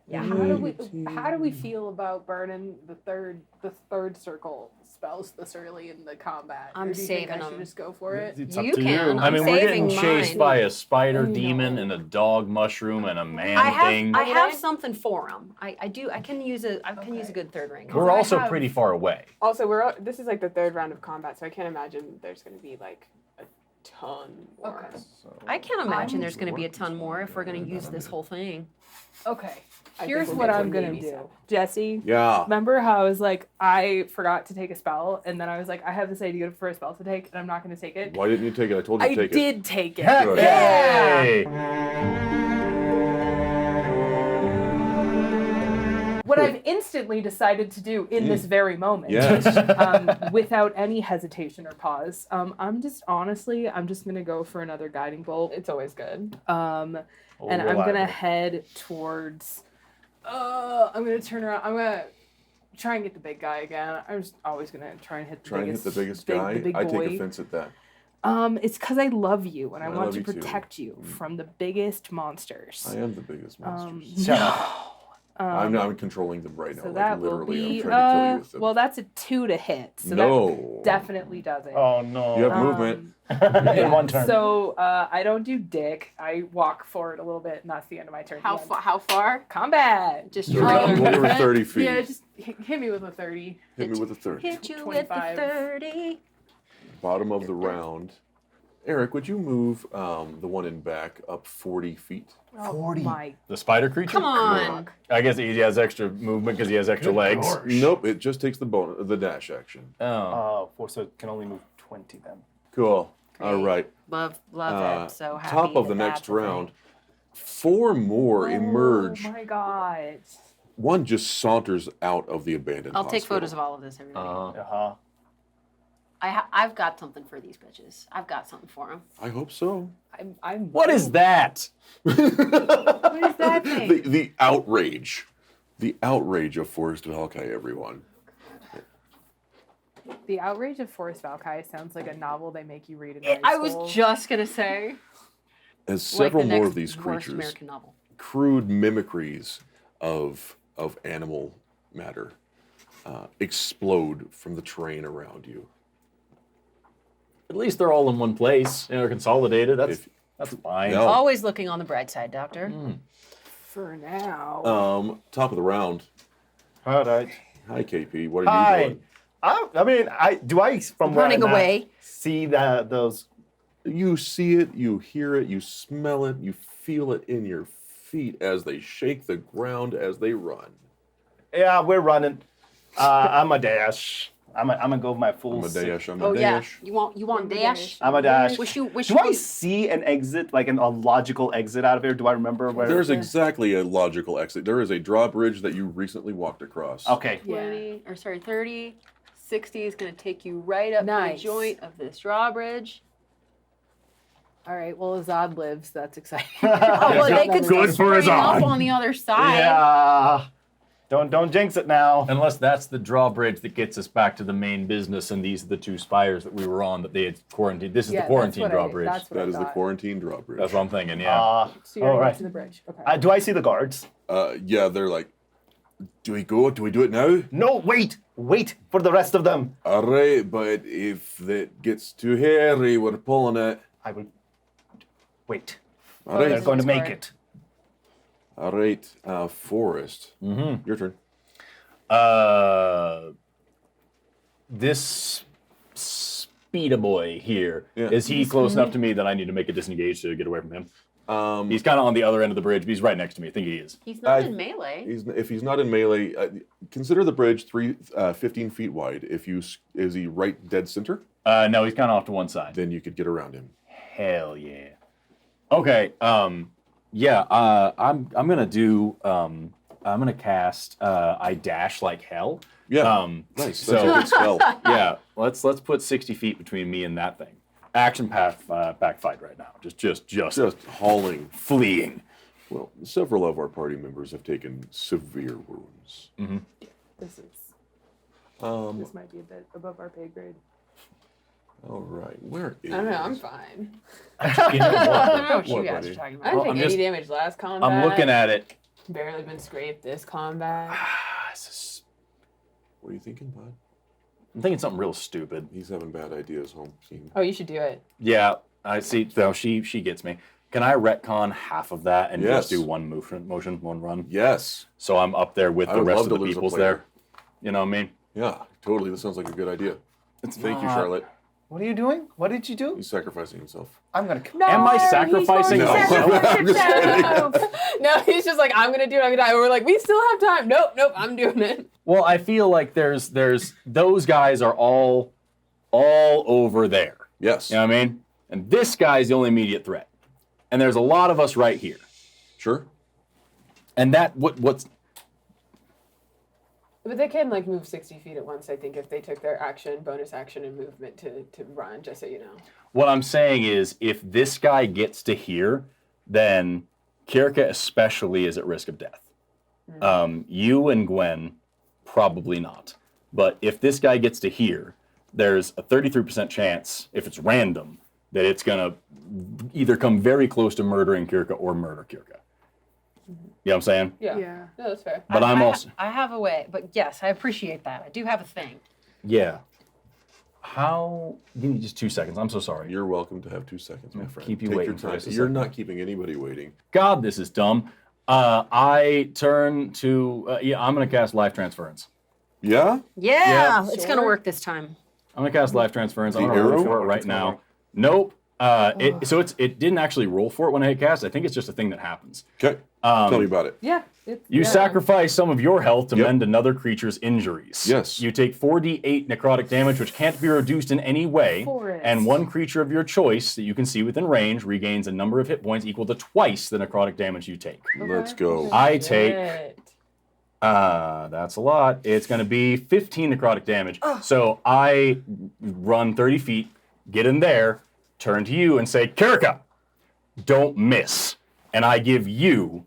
Yeah. How do we feel about burning the third circle spells this early in the combat? I'm Or do you think saving I should them. just go for it? It's up You to can. you. I mean, we're getting saving chased mine. by a spider I know. demon and a dog mushroom and a man I thing. have something for them. I can use a good third ring. We're I also have- pretty far away. Also, this is like the third round of combat, so I can't imagine there's going to be like a ton more. Okay. I can't imagine there's going to be a ton more if we're going to use this whole thing. Okay. I Here's think what we'll I'm get gonna maybe do. seven. Jesse, Yeah. remember how I was like, I forgot to take a spell, and then I was like, I have this idea for a spell to take, and I'm not gonna take it. Why didn't you take it? I told you to I take it. did take it. Heck Good. Yeah. Yay! What I've instantly decided to do in this very moment, Yes. without any hesitation or pause, I'm just gonna go for another guiding bolt. It's always good. And I'm reliable. gonna head towards. I'm gonna turn around. I'm gonna try and get the big guy again. I'm just always gonna try and hit the Try and hit biggest. the biggest big- guy. the big I boy. take offense at that. It's because I love you and I I want love to you too. protect you from the biggest monsters. I am the biggest monster. Shut up. I'm controlling them right now. So Like that will literally, be I'm trying to kill you with them. well, that's a 2 to hit. So No. that definitely does it. Oh no. You have movement. In one turn. So I don't do dick. I walk forward a little bit, and that's the end of my turn. How The end. far? How far? Combat. Just You're your regular over movement? 30 feet. Yeah, just hit me with a 30. Hit me with a 30. Hit you 25. with the 30. Bottom of the round. Eric, would you move the one in back up 40 feet? 40. My The spider creature? Come on. I guess he has extra movement because he has extra legs. Nope, it just takes the dash action. Oh. So it can only move 20 then. Cool. All Great. right. Love it. So happy. Top of the that next that's a thing. round, 4 more emerge. Oh my god. One just saunters out of the abandoned I'll take hospital. photos of all of this, everybody. Uh-huh. I've got something for these bitches. I've got something for them. I hope so. I'm What is that? What is that thing? The outrage. The outrage of Forrest Valkai, everyone. The Outrage of Forrest Valkai sounds like a novel they make you read in high I school. was just gonna say. As several like the more next of these worst creatures, American novel. crude mimicries of animal matter, explode from the terrain around you. At least they're all in one place. They're consolidated. That's fine. No. Always looking on the bright side, Doctor. For now. Top of the round. All right. Hi, KP. What are you Hi. doing? Do I from where Running I'm at, away. see those? You see it, you hear it, you smell it, you feel it in your feet as they shake the ground as they run. Yeah, we're running. I'm a dash. I'm gonna go with my full. I'm a dash, I'm a Oh yeah. dash. You want dash? I'm a dash. Wish Do you I see an exit, like a logical exit out of here? Do I remember where? There's exactly a logical exit. There is a drawbridge that you recently walked across. Okay. 30, 60 is gonna take you right up to Nice. the joint of this drawbridge. All right. Well, Azad lives. That's exciting. Oh, well, they could Good for spring Azad. up on the other side. Yeah. Don't jinx it now. Unless that's the drawbridge that gets us back to the main business, and these are the 2 spires that we were on that they had quarantined. This is Yeah, the quarantine that's what drawbridge. That's what That I is the thought. quarantine drawbridge. That's what I'm thinking, yeah. So you're all right right. to the bridge. Okay. Do I see the guards? Yeah, they're like, do we go? Do we do it now? No, wait for the rest of them. All right, but if it gets too hairy, we're pulling it. I will wait. All They're right. going to make it. All right, Forrest. Mm-hmm. Your turn. This speeder boy here, Yeah. is he close enough to me that I need to make a disengage to get away from him? He's kind of on the other end of the bridge, but he's right next to me. I think he is. He's not in melee. If he's not in melee, consider the bridge 15 feet wide. Is he right dead center? No, he's kind of off to one side. Then you could get around him. Hell yeah. Okay. Yeah. I'm gonna do. I'm gonna cast. I dash like hell. Yeah. Nice. That's a good spell. Yeah. Let's put 60 feet between me and that thing. Action path back fight right now. Just Hauling. fleeing. Well, several of our party members have taken severe wounds. This might be a bit above our pay grade. All right, where is? I don't know. I'm fine. You know I what? don't know what you What, guys buddy? are talking I about. didn't I'm take just- any damage last combat. I'm looking at it. Barely been scraped this combat. What are you thinking, bud? I'm thinking something real stupid. He's having bad ideas, home team. Oh, you should do it. Yeah, I see. So she gets me. Can I retcon half of that and Yes. just do one motion, one run? Yes. So I'm up there with I the would rest love of to the lose a peoples player. there. You know what I mean? Yeah, totally. This sounds like a good idea. Thank you, not. Charlotte. What are you doing? What did you do? He's sacrificing himself. I'm gonna. Am I sacrificing No. myself? I'm just kidding. No, he's just like, I'm gonna do it. I'm gonna die. We're like, we still have time. Nope. I'm doing it. Well, I feel like there's those guys are all over there. Yes. You know what I mean? And this guy's the only immediate threat. And there's a lot of us right here. Sure. And that what's But they can like move 60 feet at once, I think, if they took their action, bonus action, and movement to run, just so you know. what I'm saying is if this guy gets to here, then Kirka especially is at risk of death. You and Gwen, probably not. But if this guy gets to here, there's a 33% chance, if it's random, that it's going to either come very close to murdering Kirka or murder Kirka. You know what I'm saying? Yeah. No, that's fair. But I'm also... I have a way, but yes, I appreciate that. I do have a thing. Yeah. How... Give me just 2 seconds. I'm so sorry. You're welcome to have 2 seconds, my friend. keep you Take waiting your for time. just a You're second. not keeping anybody waiting. God, this is dumb. I turn to... I'm going to cast Life Transference. Yeah? Yeah, Yeah. it's gonna work this time. I'm going to cast Life Transference. I'm The going to roll arrow? for it right now. Nope. It didn't actually roll for it when I hit cast. I think it's just a thing that happens. Okay. Tell me about it. Yeah. You sacrifice some of your health to mend another creature's injuries. Yes. You take 4d8 necrotic damage, which can't be reduced in any way. Forrest. And one creature of your choice that you can see within range regains a number of hit points equal to twice the necrotic damage you take. Let's go. I take, Shit. that's a lot. It's going to be 15 necrotic damage. So I run 30 feet, get in there, turn to you and say, Kirika, don't miss. And I give you...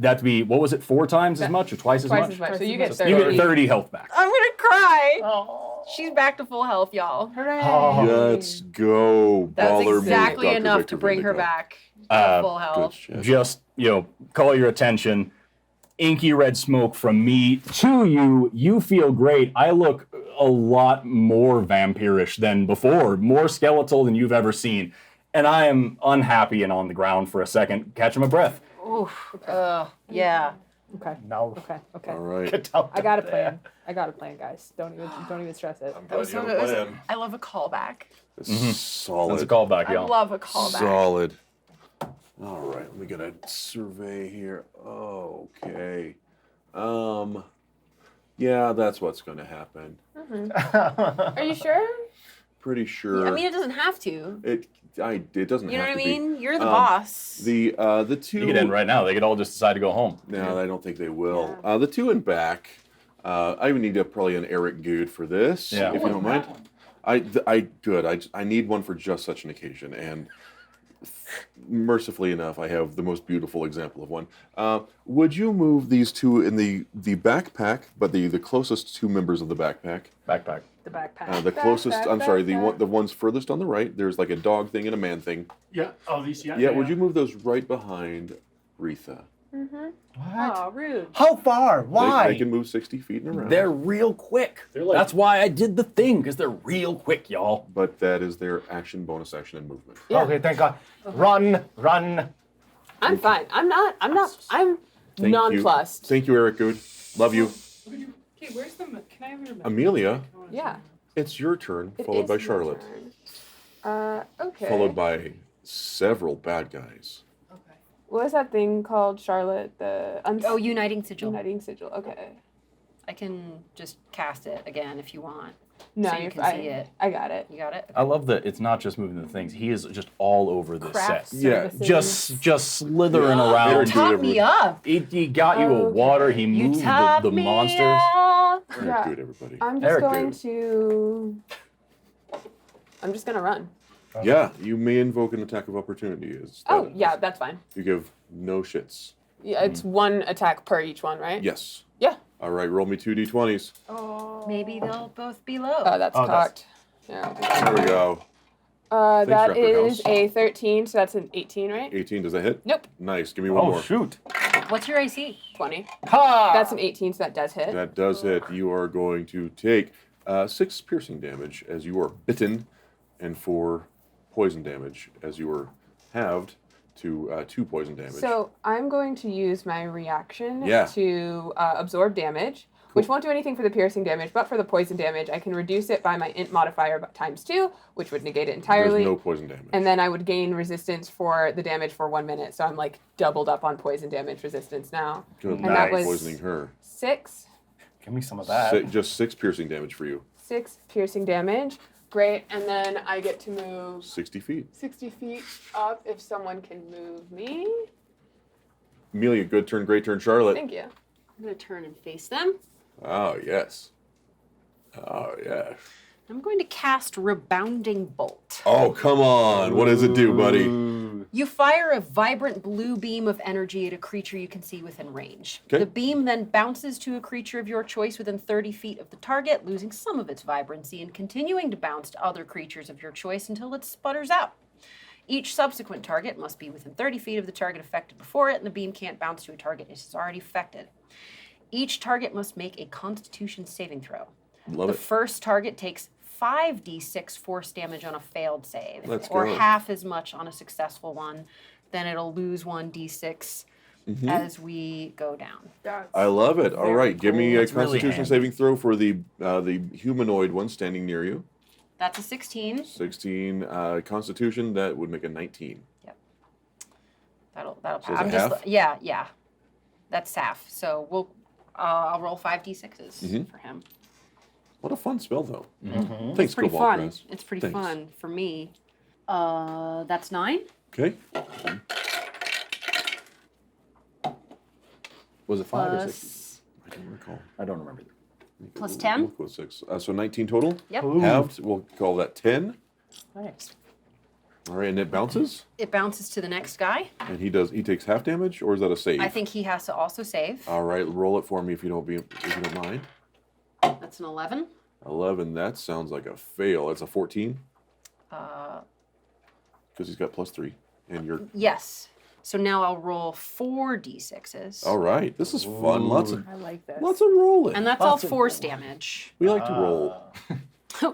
that'd be, what was it, 4 times as much or twice as much? So you get 30. You get 30 health back. I'm gonna cry. She's back to full health, y'all. Hooray. Let's go. That's Baller move, exactly Dr. enough Victor to bring her Vindico. back to full Good health. shit. Just, call your attention. Inky red smoke from me to you. You feel great. I look a lot more vampirish than before, more skeletal than you've ever seen. And I am unhappy and on the ground for a second, catching my breath. Oof. Yeah. Okay. No. Okay. All right. Get out I got a there. plan. I got a plan, guys. Don't even stress it. Glad you have a plan. I love a callback. Solid. That's a callback, I y'all. love a callback. Solid. All right, let me get a survey here. Okay. Yeah, that's what's going to happen. Are you sure? Pretty sure. I mean, it doesn't have to. it doesn't You know have what I to mean? You're the Um, boss. be. The two. You could end right now. They could all just decide to go home. No, I don't think they will. The two in back. I would need probably an Erik Gude for this, Yeah. if you don't mind. I need one for just such an occasion, and mercifully enough, I have the most beautiful example of one. Would you move these two in the backpack, but the closest two members of the backpack? Backpack. The backpack. The closest. I'm sorry. The ones furthest on the right. There's like a dog thing and a man thing. Yeah. Oh, these. Yeah. Yeah. Would you move those right behind Retha? What? Oh, rude. How far? They Why? can move 60 feet and around. They're real quick. That's why I did the thing, because they're real quick, y'all. But that is their action, bonus action, and movement. Okay, thank God. Run. I'm fine. I'm Thank you. nonplussed. Thank you, Erik Gude. Love you. Okay, where's the? Can I have your map? Amelia, Yeah. it's your turn, It followed is by your Charlotte, turn. Okay. followed by several bad guys. What is that thing called, Charlotte? The Uniting Sigil. Uniting Sigil. Okay. I can just cast it again if you want. No, So you you're can fine. see it. I got it. You got it? I love that it's not just moving the things. He is just all over this Craft set. Yeah, services. Just slithering Yeah. around. Erik Top Gude, me up. He got you a Okay. water. He You moved top the me monsters. up. Erik Yeah. Gude, everybody. I'm just Erik going Gude. to. I'm just gonna run. Yeah, you may invoke an attack of opportunity. Oh yeah, that's fine. You give no shits. Yeah, it's one attack per each one, right? Yes. Yeah. All right, roll me 2d20s. Oh. Maybe they'll both be low. Oh, that's Oh, cocked. Yeah. There we go. Thanks, That Raptor is House. a 13, so that's an 18, right? 18, does that hit? Nope. Nice, give me one Oh, more. shoot. What's your AC? 20. Ha! That's an 18, so that does hit. That does hit. You are going to take 6 piercing damage as you are bitten, and 4 poison damage as you are halved to 2 poison damage. So I'm going to use my reaction Yeah. to absorb damage, which won't do anything for the piercing damage, but for the poison damage, I can reduce it by my int modifier times 2, which would negate it entirely. There's no poison damage. And then I would gain resistance for the damage for 1 minute, so I'm like doubled up on poison damage resistance now. Good and luck that was- poisoning her. 6 Give me some of that. Just 6 piercing damage for you. 6 piercing damage. Great, and then I get to move 60 feet. 60 feet up if someone can move me. Amelia, good turn, great turn. Charlotte. Thank you. I'm going to turn and face them. Oh, yes. Oh, yes. I'm going to cast Rebounding Bolt. Oh, come on. What does it do, buddy? You fire a vibrant blue beam of energy at a creature you can see within range. Okay. The beam then bounces to a creature of your choice within 30 feet of the target, losing some of its vibrancy and continuing to bounce to other creatures of your choice until it sputters out. Each subsequent target must be within 30 feet of the target affected before it, and the beam can't bounce to a target it has already affected. Each target must make a Constitution saving throw. Love The it. first target takes 5d6 force damage on a failed save, Let's or go. half as much on a successful one. Then it'll lose 1d6 as we go down. I love it. All right, give me a That's really Constitution handy. saving throw for the humanoid one standing near you. That's a 16. 16 Constitution, that would make a 19. That'll So pass. is it I'm just half? yeah. That's half. So I'll roll 5d6s Mm-hmm. for him. What a fun spell, though. Mm-hmm. Thanks, Pretty Cobalt fun. Press. It's pretty Thanks. fun for me. That's 9. Okay. Was it 5 or 6? Plus I don't recall. I don't remember. Plus We'll 10? go with 6. So 19 total. Yep. Halved, we'll call that 10. Nice. All right, and it bounces, It bounces to the next guy. and he takes half damage, or is that a save? I think he has to also save. All right, roll it for me if you don't mind. That's an 11. 11. That sounds like a fail. It's a 14 Uh, because he's got +3, and you're. yes. So now I'll roll 4d6s. All right, this is fun. Lots of I like this. rolling. And that's Lots all of force damage. We like to roll.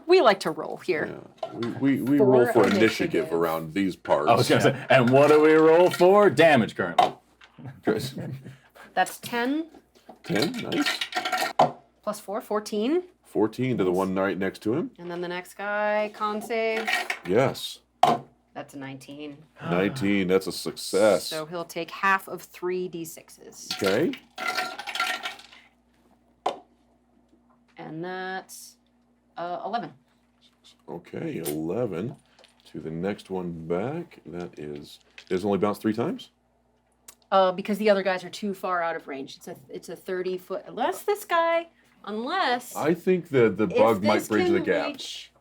We like to roll here. Yeah, we roll for initiative initiative. around these parts. I was gonna say, and what do we roll for? Damage currently. That's 10 10, nice. plus 4, 14. 14 to the one right next to him. And then the next guy, con save. Yes. That's a 19. 19, that's a success. So he'll take half of 3d6s. Okay. And that's 11. Okay, 11 to the next one back. That is, it's only bounced 3 times? Because the other guys are too far out of range. It's a 30-foot. Unless this guy, I think the bug if might this bridge can the gap. reach-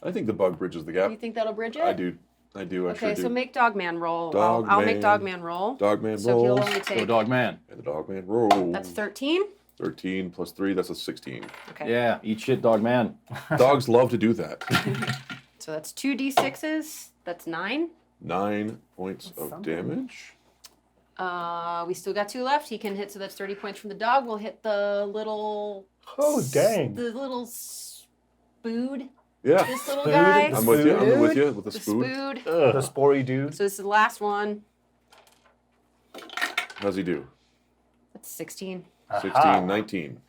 I think the bug bridges the gap. you think that'll bridge it? I do. I Okay, sure so do. make Dogman roll. Dog I'll make man. Dogman roll. Dogman So he'll rolls. only Go take. dog man. And the dogman rolls. That's 13. 13 plus 3, that's a 16. Okay. Yeah, eat shit, dog man. Dogs love to do that. So that's 2d6s. That's 9. 9 points of something. damage. We still got 2 left. He can hit, so that's 30 points from the dog. We'll hit the little. Oh, dang. The little spood. Yeah. This little Spood? guy. I'm with you. I'm with you with the The spoon. spood. The spory dude. So this is the last one. How's he do? That's 16. 16, 19.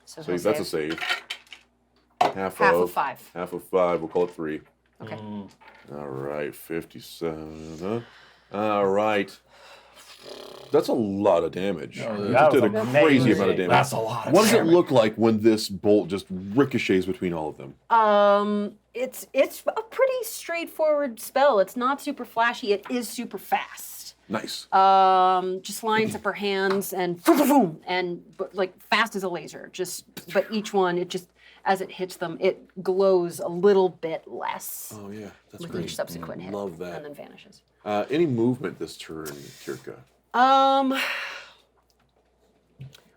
So So he'll that's a save. save. Half Half of 5. Half of 5. We'll call it 3. Okay. All right, 57. All right. That's a lot of damage. Oh, You that just did was a crazy amazing. amount of damage. That's a lot of What does it damage. look like when this bolt just ricochets between all of them? It's a pretty straightforward spell. It's not super flashy. It is super fast. Nice. Just lines up her hands and boom, boom, boom, and but like fast as a laser. But each one, it just as it hits them, it glows a little bit less Oh yeah, that's with great. each subsequent hit. Love that. And then vanishes. Any movement this turn, Kirka?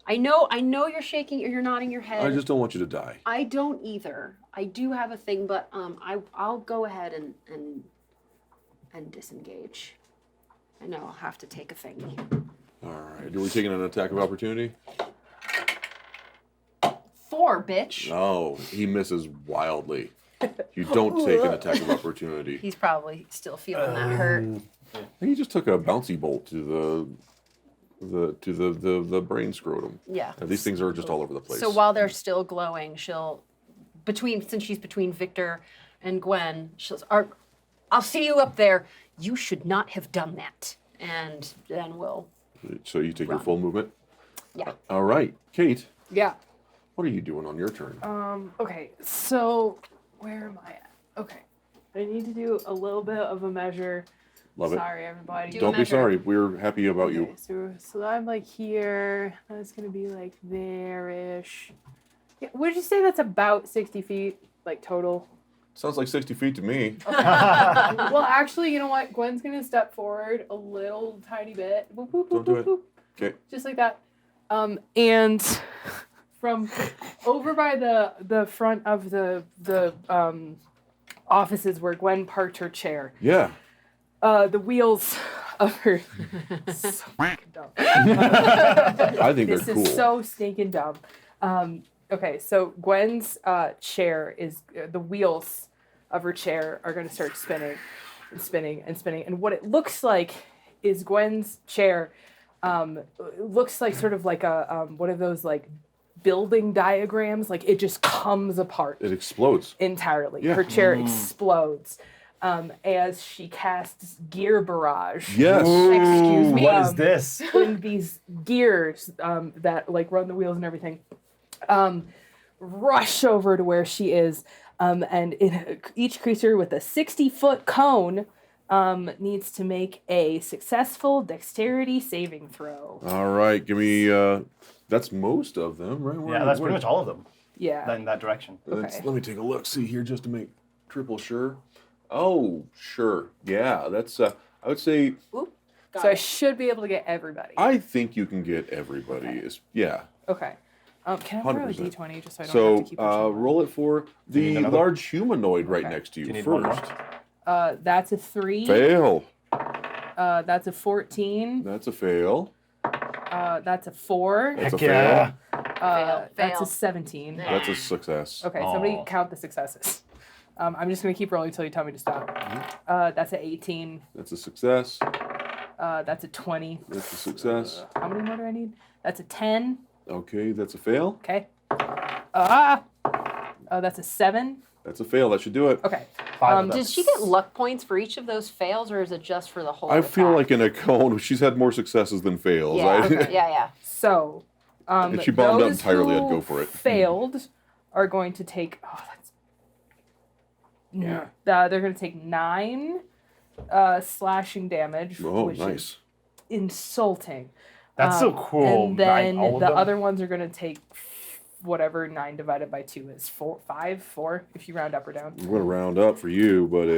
I know you're shaking or you're nodding your head. I just don't want you to die. I don't either. I do have a thing, but I'll go ahead and disengage. I know I'll have to take a thing. All right. Are we taking an attack of opportunity? 4, bitch. No, he misses wildly. You don't take an attack of opportunity. He's probably still feeling that hurt. He just took a bouncy bolt to the brain scrotum. Yeah. These things are just all over the place. So while they're still glowing, since she's between Victor and Gwen, I'll see you up there. You should not have done that. And then we'll. So you take your Run. full movement. Yeah. All right, Kate. Yeah. What are you doing on your turn? Okay, so where am I at? Okay. I need to do a little bit of a measure. Love it. Sorry, everybody. Do a Don't be measure. sorry. We're happy about you. Okay, so I'm like here. That's gonna be like there-ish. Yeah, would you say that's about 60 feet, like total? Sounds like 60 feet to me. Well, actually, you know what? Gwen's gonna step forward a little tiny bit. Boop, boop, boop, Don't do boop, it. boop. Okay. Just like that. And from over by the front of the offices where Gwen parked her chair. Yeah. The wheels of her. So fucking dumb. I think This they're cool. is so stinking dumb. Okay, so Gwen's chair is the wheels of her chair are going to start spinning and spinning and spinning, and what it looks like is Gwen's chair looks like sort of like a one of those like building diagrams. Like it just comes apart It explodes. entirely. Yeah. Her chair explodes as she casts Gear Barrage. Yes. Excuse me. What is this? In these gears that like run the wheels and everything, rush over to where she is, and each creature with a 60-foot cone needs to make a successful dexterity saving throw. All right, give me. That's most of them, right? Yeah, that's pretty much all of them. Yeah. In that direction. Okay. Let me take a look. See here, just to make triple sure. Oh, sure. Yeah, that's. I would say. Oop, got So I it. should be able to get everybody. I think you can get everybody. Yeah. Okay. Can I roll a 100%. d20 just so I don't So have to keep pushing? roll it for you need the another? large humanoid right Okay. next to Do you you need one more? first. That's a 3. Fail. That's a 14. That's a fail. That's a 4. That's a Heck yeah. fail. That's Fail. a 17. That's a success. Okay, somebody Aw. count the successes. I'm just going to keep rolling until you tell me to stop. That's a 18. That's a success. That's a 20. That's a success. How many more do I need? That's a 10. Okay, that's a fail. Okay. That's a 7. That's a fail. That should do it. Okay. 5 of them. Does she get luck points for each of those fails, or is it just for the whole? I feel attack? like in a cone, she's had more successes than fails. Yeah, Okay. yeah. So, If she bombed out those entirely, I'd who go for it. Failed are going to take. Oh, that's. Yeah. They're going to take 9 slashing damage, Oh, which nice. is insulting. That's so cool. And then All of the them? other ones are going to take whatever 9 divided by 2 is. 4 if you round up or down. I'm going to round up for you, but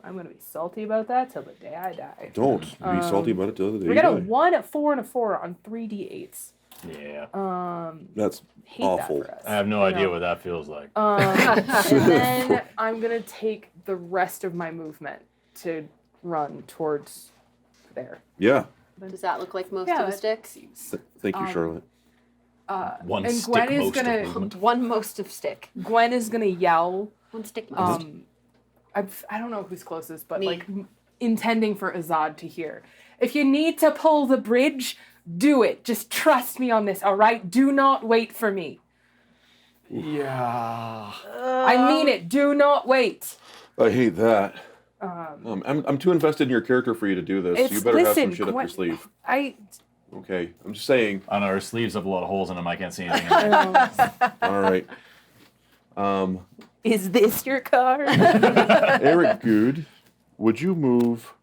I'm going to be salty about that till the day I die. don't be salty about it till the day We you got a die. 1, a 4, and a 4 on 3d8s. Yeah. That's Hate awful. that for us. I have no I idea know. what that feels like. And then I'm gonna take the rest of my movement to run towards there. Yeah. Does that look like most Yeah, of a that stick? seems- Thank you, Charlotte. One and stick Gwen is most gonna- of movement. One most of stick. Gwen is gonna yell. One stick most. I don't know who's closest, but Me. like intending for Azad to hear. If you need to pull the bridge, do it. Just trust me on this, all right? Do not wait for me. Yeah. I mean it. Do not wait. I hate that. I'm too invested in your character for you to do this. You better have some shit up your sleeve. Okay, I'm just saying. I know her sleeves have a lot of holes in them. I can't see anything. All right. Is this your card? Erik Gude, would you move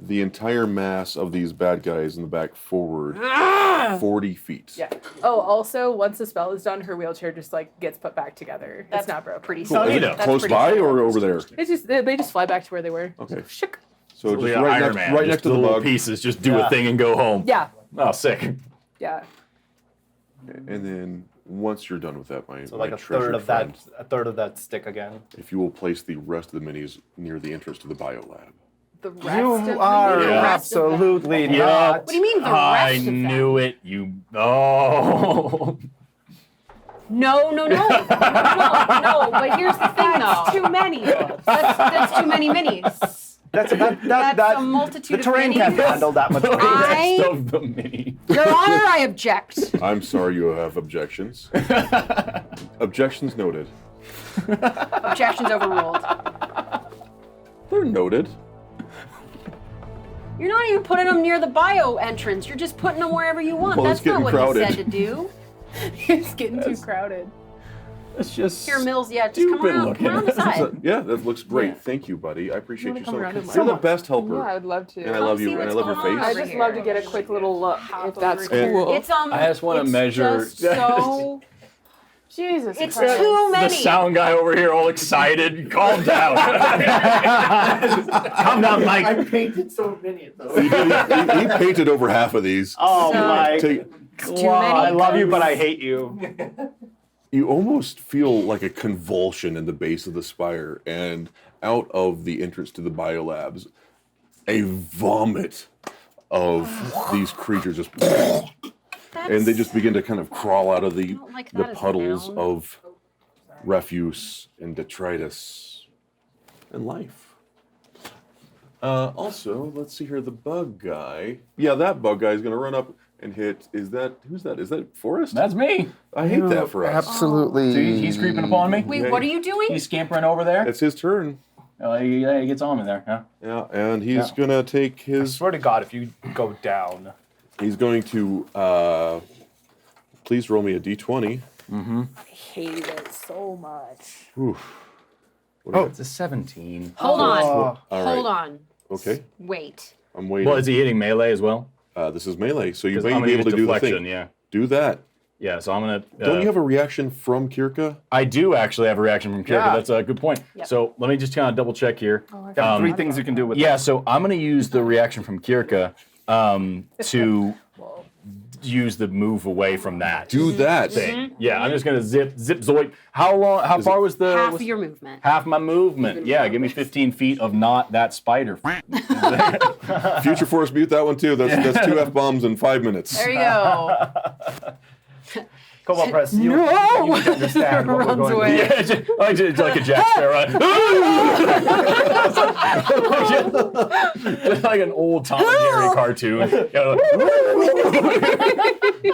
the entire mass of these bad guys in the back forward 40 feet? Yeah. Oh, also, once the spell is done, her wheelchair just like gets put back together. That's it's not broken. pretty Cool. Is solid. it That's close pretty by solid. or over there? It's just they just fly back to where they were. Okay. Shook. So just Yeah, right, Iron Man. right Just next to the little bug. pieces. Just do Yeah. a thing and go home. Yeah. Oh, sick. Yeah. And then once you're done with that, my So like my a third treasured of friend, that, a third of that stick again. if you will place the rest of the minis near the entrance to the biolab. The rest of You them. are the rest of them. absolutely Yeah. not. What do you mean the I rest of them? knew it. You. Oh. No. No, but here's the thing, That's though. too many. That's too many minis. That's a multitude the of terrain can't minis. handle that much. weight. I- Rest of the mini. Your Honor, I object. I'm sorry you have objections. Objections noted. Objections overruled. They're noted. You're not even putting them near the bio entrance. You're just putting them wherever you want. Well, it's That's not getting what crowded. he said to do. It's getting too crowded. It's just. Here, Mills, yeah, just come Stupid around, looking. come around the side. So, yeah, that looks great. Yeah. Thank you, buddy. I appreciate wanna you come so around much. and You're the look? best helper. Yeah, I would love to. And I love see you, and I what's love your going on face. I over just here. love to get a quick little look, if that's And- cool. It's I just wanna it's measure- Just so Jesus it's Christ. too The many. sound guy over here, all excited. Calm down. Calm down, Mike. I painted so many of those. He painted over half of these. Oh So- my Take- too many. I love you, but I hate you. you almost feel like a convulsion in the base of the spire, and out of the entrance to the biolabs, a vomit of these creatures just, and they just begin to kind of crawl out of the puddles of refuse and detritus and life. Also, let's see here, the bug guy. Yeah, that bug guy is going to run up and hit. Who's that? Is that Forrest? That's me. I hate that for us. Absolutely. See, he's creeping upon me. Wait, what are you doing? He's scampering over there. It's his turn. He gets on me there, huh? Yeah, and he's going to take I his... swear to God, if you go down. He's going to... please roll me a d20. I hate it so much. Oof. It's a 17. Hold on. All right. Hold on. Okay, Wait. I'm waiting. Well, is he hitting melee as well? This is melee, so you 'Cause may I'm be gonna able to use do the deflection, thing. yeah. Do that. Yeah, so I'm gonna. Don't you have a reaction from Kirka? I do actually have a reaction from Kirka. Yeah. That's a good point. Yep. So let me just kind of double check here. Got 3 things you can do with Yeah, so I'm gonna use the reaction from Kirka to use the move away from that Do that. thing. Yeah, I'm just gonna zip zoip. How far was the Half of your movement. half my movement? Yeah, give me 15 feet of not that spider. Future Force mute that one too. That's 2 F-bombs in 5 minutes. There you go. Cobalt Press. You need to understand what we're Runs going away. Yeah, just like a Jack Sparrow. Just like an old Tom and Jerry cartoon.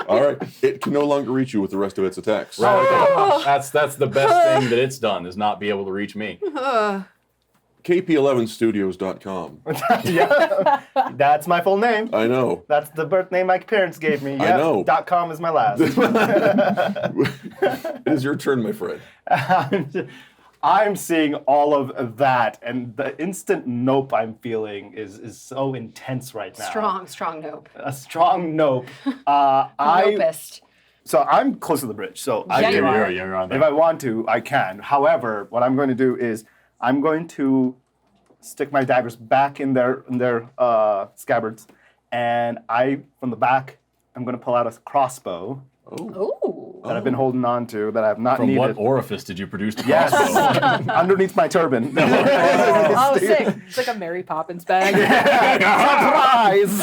All right. It can no longer reach you with the rest of its attacks. That's the best thing that it's done is not be able to reach me. Kp11studios.com. Yeah, that's my full name. I know. That's the birth name my parents gave me. I know. .com is my last. It is your turn, my friend. I'm seeing all of that, and the instant nope I'm feeling is so intense right now. Strong nope. A strong nope. Nopist. So I'm close to the bridge, so Yeah, you are. You're on there. if I want to, I can. However, what I'm going to do is I'm going to stick my daggers back in their scabbards, and from the back, I'm going to pull out a crossbow Ooh. that I've been holding on to that I have not From needed. what orifice did you produce the Yes, crossbow? underneath my turban. Oh, sick. It's like a Mary Poppins bag. Surprise!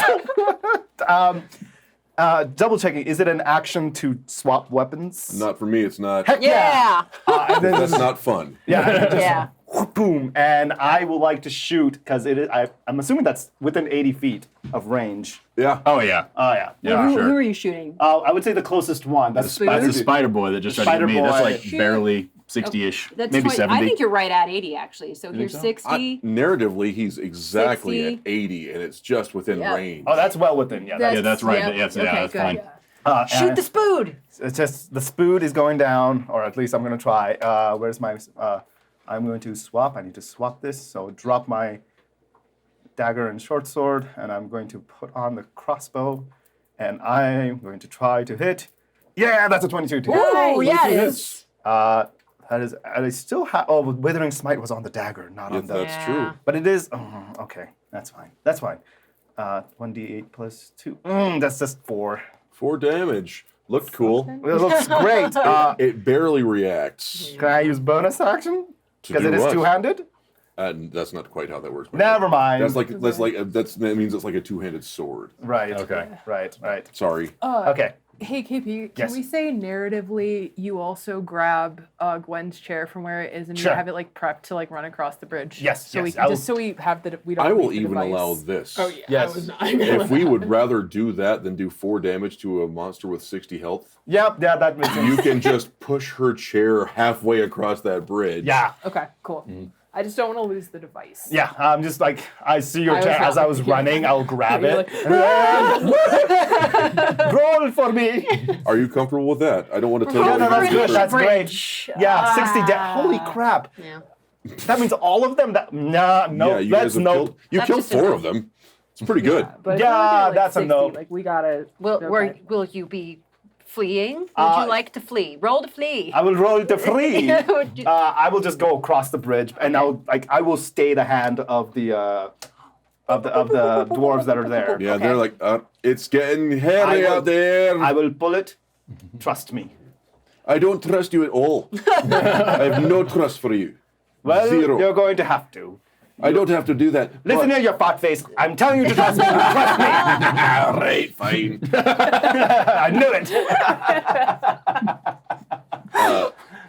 Double checking. Is it an action to swap weapons? Not for me, it's not. Heck Yeah. And then That's not fun. Yeah. boom, and I would like to shoot because it is. I'm assuming that's within 80 feet of range. Yeah. Oh yeah. Oh yeah. Yeah, who, sure. who are you shooting? I would say the closest one. That's That's the spider boy that just tried to hit me. That's like Shoot. barely 60-ish, That's maybe 20 70. I think you're right at 80 actually. So here's so? 60. Narratively, he's exactly 60. at 80, and it's just within Yeah. range. Oh, that's well within. Yeah. Yeah, that's right. Yep. Yeah, Okay, that's good. fine. Shoot and the spood. It's just the spood is going down, or at least I'm going to try. Where's my? I'm going to swap. I need to swap this. So drop my dagger and short sword, and I'm going to put on the crossbow, and I'm going to try to hit. Yeah, that's a 22 too. Oh, yeah, it is. That is. I still have. Oh, Withering Smite was on the dagger, not on the. That's true. But it is. Oh, okay, that's fine. That's fine. 1d8 plus 2. That's just 4. 4 damage. Looked cool. It looks great. It barely reacts. Can I use bonus action? To Because do it is what? two-handed? That's not quite how that works. Never mind. That means it's like a two-handed sword. Right. Okay. Right. Sorry. Okay. Hey, KP, can Yes. we say narratively you also grab Gwen's chair from where it is and Sure. you have it like prepped to like run across the bridge? Yes, So yes, we I will- just so we have the we don't. I will leave the even device. allow this. Oh yeah. Yes. I was not If we would rather do that than do 4 damage to a monster with 60 health, Yep. Yeah, that makes sense. you can just push her chair halfway across that bridge. Yeah. Okay, cool. I just don't want to lose the device. Yeah. I'm just like, I see your I was chair. As I not was thinking. running, I'll grab You're it. Roll for me. Are you comfortable with that? I don't want to tell Yeah, you. no, that's good. Sure. That's great. Bridge. Yeah, 60 Holy crap. Yeah. That means all of them? No, Yeah, you guys that's have no. killed. You That's killed just a 4 no. of them. It's pretty good. But if Yeah, we're looking at, like, that's a 60, no. Like we gotta. Will you be fleeing? Would you like to flee? Roll to flee. I will roll to free. Would you- I will just go across the bridge, and I will stay the hand of the dwarves that are there. Yeah, Okay. they're like, it's getting hairy I will- out there. I will pull it. Trust me. I don't trust you at all. I have no trust for you. Well, 0. you're going to have to. I don't have to do that. Listen here, you fat face. I'm telling you to trust me. Trust me. All right, fine. I knew it.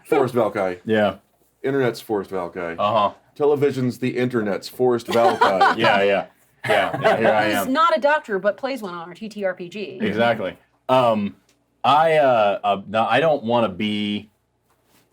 Forrest Valkai. Yeah. Internet's Forrest Valkai. Uh-huh. Television's the internet's Forrest Valkai. Yeah. Here I He's am. not a doctor, but plays one on our TTRPG. Exactly. I don't want to be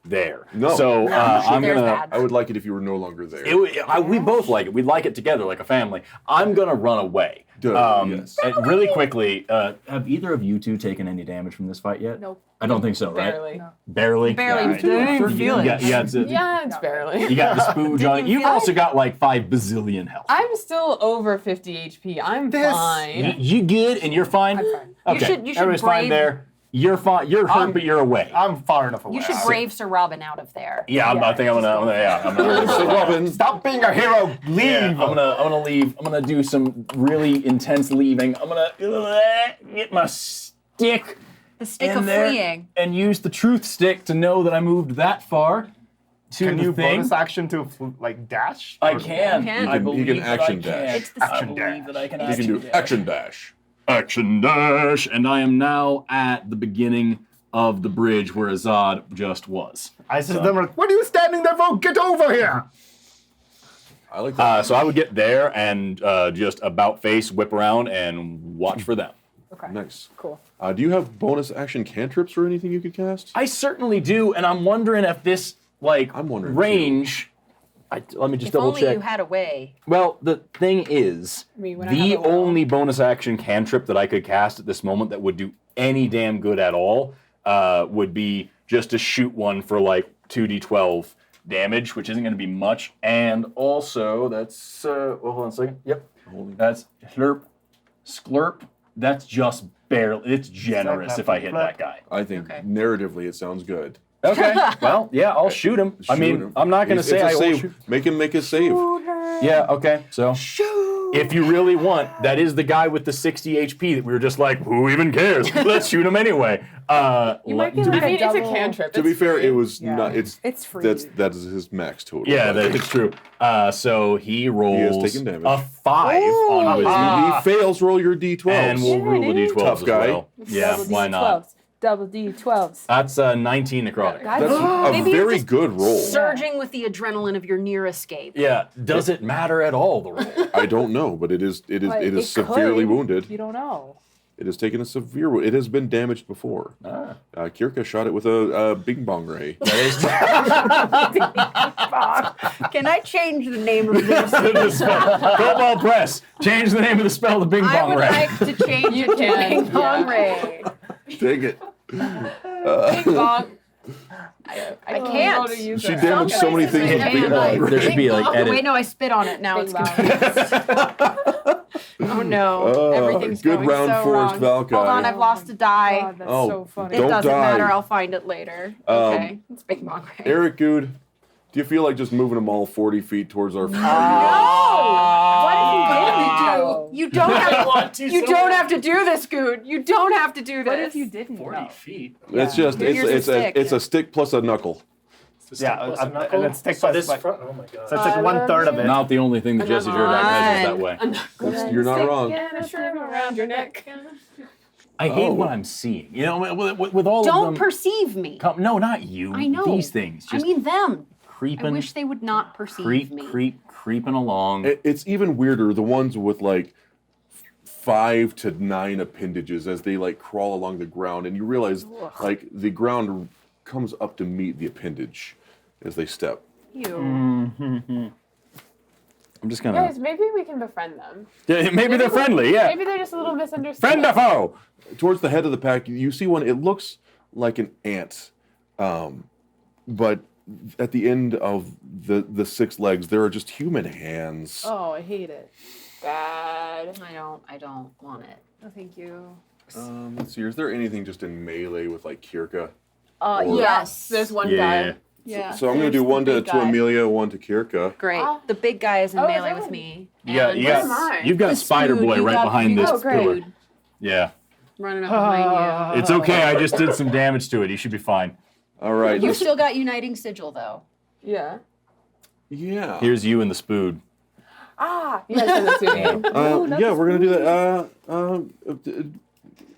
there. No. So I'm There's gonna. that. I would like it if you were no longer there. We both like it. We like it together, like a family. I'm gonna run away. Yes. And really quickly, have either of you two taken any damage from this fight yet? Nope. I don't think so, right? Barely. Barely. Barely. Yeah, Don't even feel it. Yeah, Yeah, it's barely. you got the spooge on. Didn't You've feel also got like 5 bazillion health. I'm still over 50 HP. I'm fine. You good and you're fine? I'm fine. Okay. You should Everybody's fine brave- there. You're fine. You're hurt, but you're away. I'm far enough away. You should brave Sir Robin out of there. Yeah, I think I'm gonna So Robin, Stop being a hero. Leave. Yeah, I'm gonna leave. I'm gonna do some really intense leaving. I'm gonna get my stick The stick in of there fleeing. and use the truth stick to know that I moved that far to Can the you thing. bonus action to like dash? I Or- can. You can. I You believe can that action I can. dash. It's the I action believe dash. that I can you action can do dash. action dash. Action dash, and I am now at the beginning of the bridge where Azad just was. I said to them, like, what are you standing there for? Get over here. I like that. So I would get there and just about face, whip around, and watch for them. Okay. Nice. Cool. Do you have bonus action cantrips or anything you could cast? I certainly do, and I'm wondering if this I'm wondering, range. Let me just If double only check. you had a way. Well, the thing is, mean, when I the have a will. only bonus action cantrip that I could cast at this moment that would do any damn good at all would be just to shoot one for like 2d12 damage, which isn't going to be much. And also, that's hold on a second. Yep, that's slurp, sklurp. That's just barely. It's generous if I hit that guy. I think Okay. narratively it sounds good. Okay. Well, yeah, I'll shoot him. I Shoot mean, him. I'm not going to It's say a I won't save. shoot. Make him make a save. Yeah, okay. So, if you really want, that is the guy with the 60 HP that we were just like, who even cares? Let's shoot him anyway. You might be I like mean, it's a double- cantrip. To be It's fair, free. it was Yeah. not. It's free. that is his max total. Yeah, But it's true. So he rolls taken damage. a 5 on wisdom. he fails. Roll your d12s. And we'll roll the d12s Tough as guy. well. Yeah, Double why not? D12s. Double D12s. That's 19 necrotic. Guys, That's a Maybe you're very just good roll. Surging with the adrenaline of your near escape. Yeah, does it matter at all, the roll? I don't know, but it is but severely could. wounded. You don't know. It has taken a severe wound. It has been damaged before. Kirka shot it with a bing bong ray. Can I change the name of this? The spell. Cobalt Press. Change the name of the spell to Bing I Bong would Ray. like to change it to can, Bing Bong yeah. Ray. Take it. Bing bong. I can't. She damaged so many things with bing bong ray. There should be like Oh, edit. wait, no, I spit on it. Now Bing it's bong. confused. Oh no, everything's good going round, so Forrest wrong. Valkai. Hold on, I've lost a die. God, that's Oh, so funny. It Don't doesn't die. matter. I'll find it later. Okay, it's Bing Bong Ray. Eric Gude, do you feel like just moving them all 40 feet towards our fire? What if you Wow. didn't do? You don't have to. You don't have to do this, Good. You don't have to do this. What if you didn't? 40 know? feet. It's just Here's it's a stick. it's a stick plus a knuckle. Yeah, and then stick So plus this like, front. Oh my god. so it's like 1/3 of it. Not the only thing that Jesse Jerdak measures that way. You're not wrong. Around your neck. I hate Oh. what I'm seeing. You know, with all of Don't them. perceive me. No, not you. I know. These things. I Just mean them. I creeping, wish they would not perceive me. creeping along. It's even weirder the ones with like 5 to 9 appendages as they like crawl along the ground, and you realize like the ground comes up to meet the appendage as they step. You. I'm just gonna. Guys, maybe we can befriend them. Yeah, maybe they're friendly. Yeah. Maybe they're just a little misunderstood. Friend or foe? Towards the head of the pack, you see one. It looks like an ant, but at the end of the 6 legs, there are just human hands. Oh, I hate it. Bad. I don't want it. No, thank you. Let's see. Is there anything just in melee with like Kirka? Uh, Or- Yes, there's one guy. Yeah. So I'm going to do one to Amelia, one to Kirka. Great. Oh. The big guy is in Oh, melee is with that- me. You got, And you Where's got, mine? you've got the Spider Snood, Boy you right got- behind you this got pillar. Snood Yeah. running up behind you. It's okay. I just did some damage to it. He should be fine. All right. You this- still got Uniting Sigil though. Yeah. Yeah. Here's you and the spood. Ah, you guys send this to me. Yeah, we're gonna do that.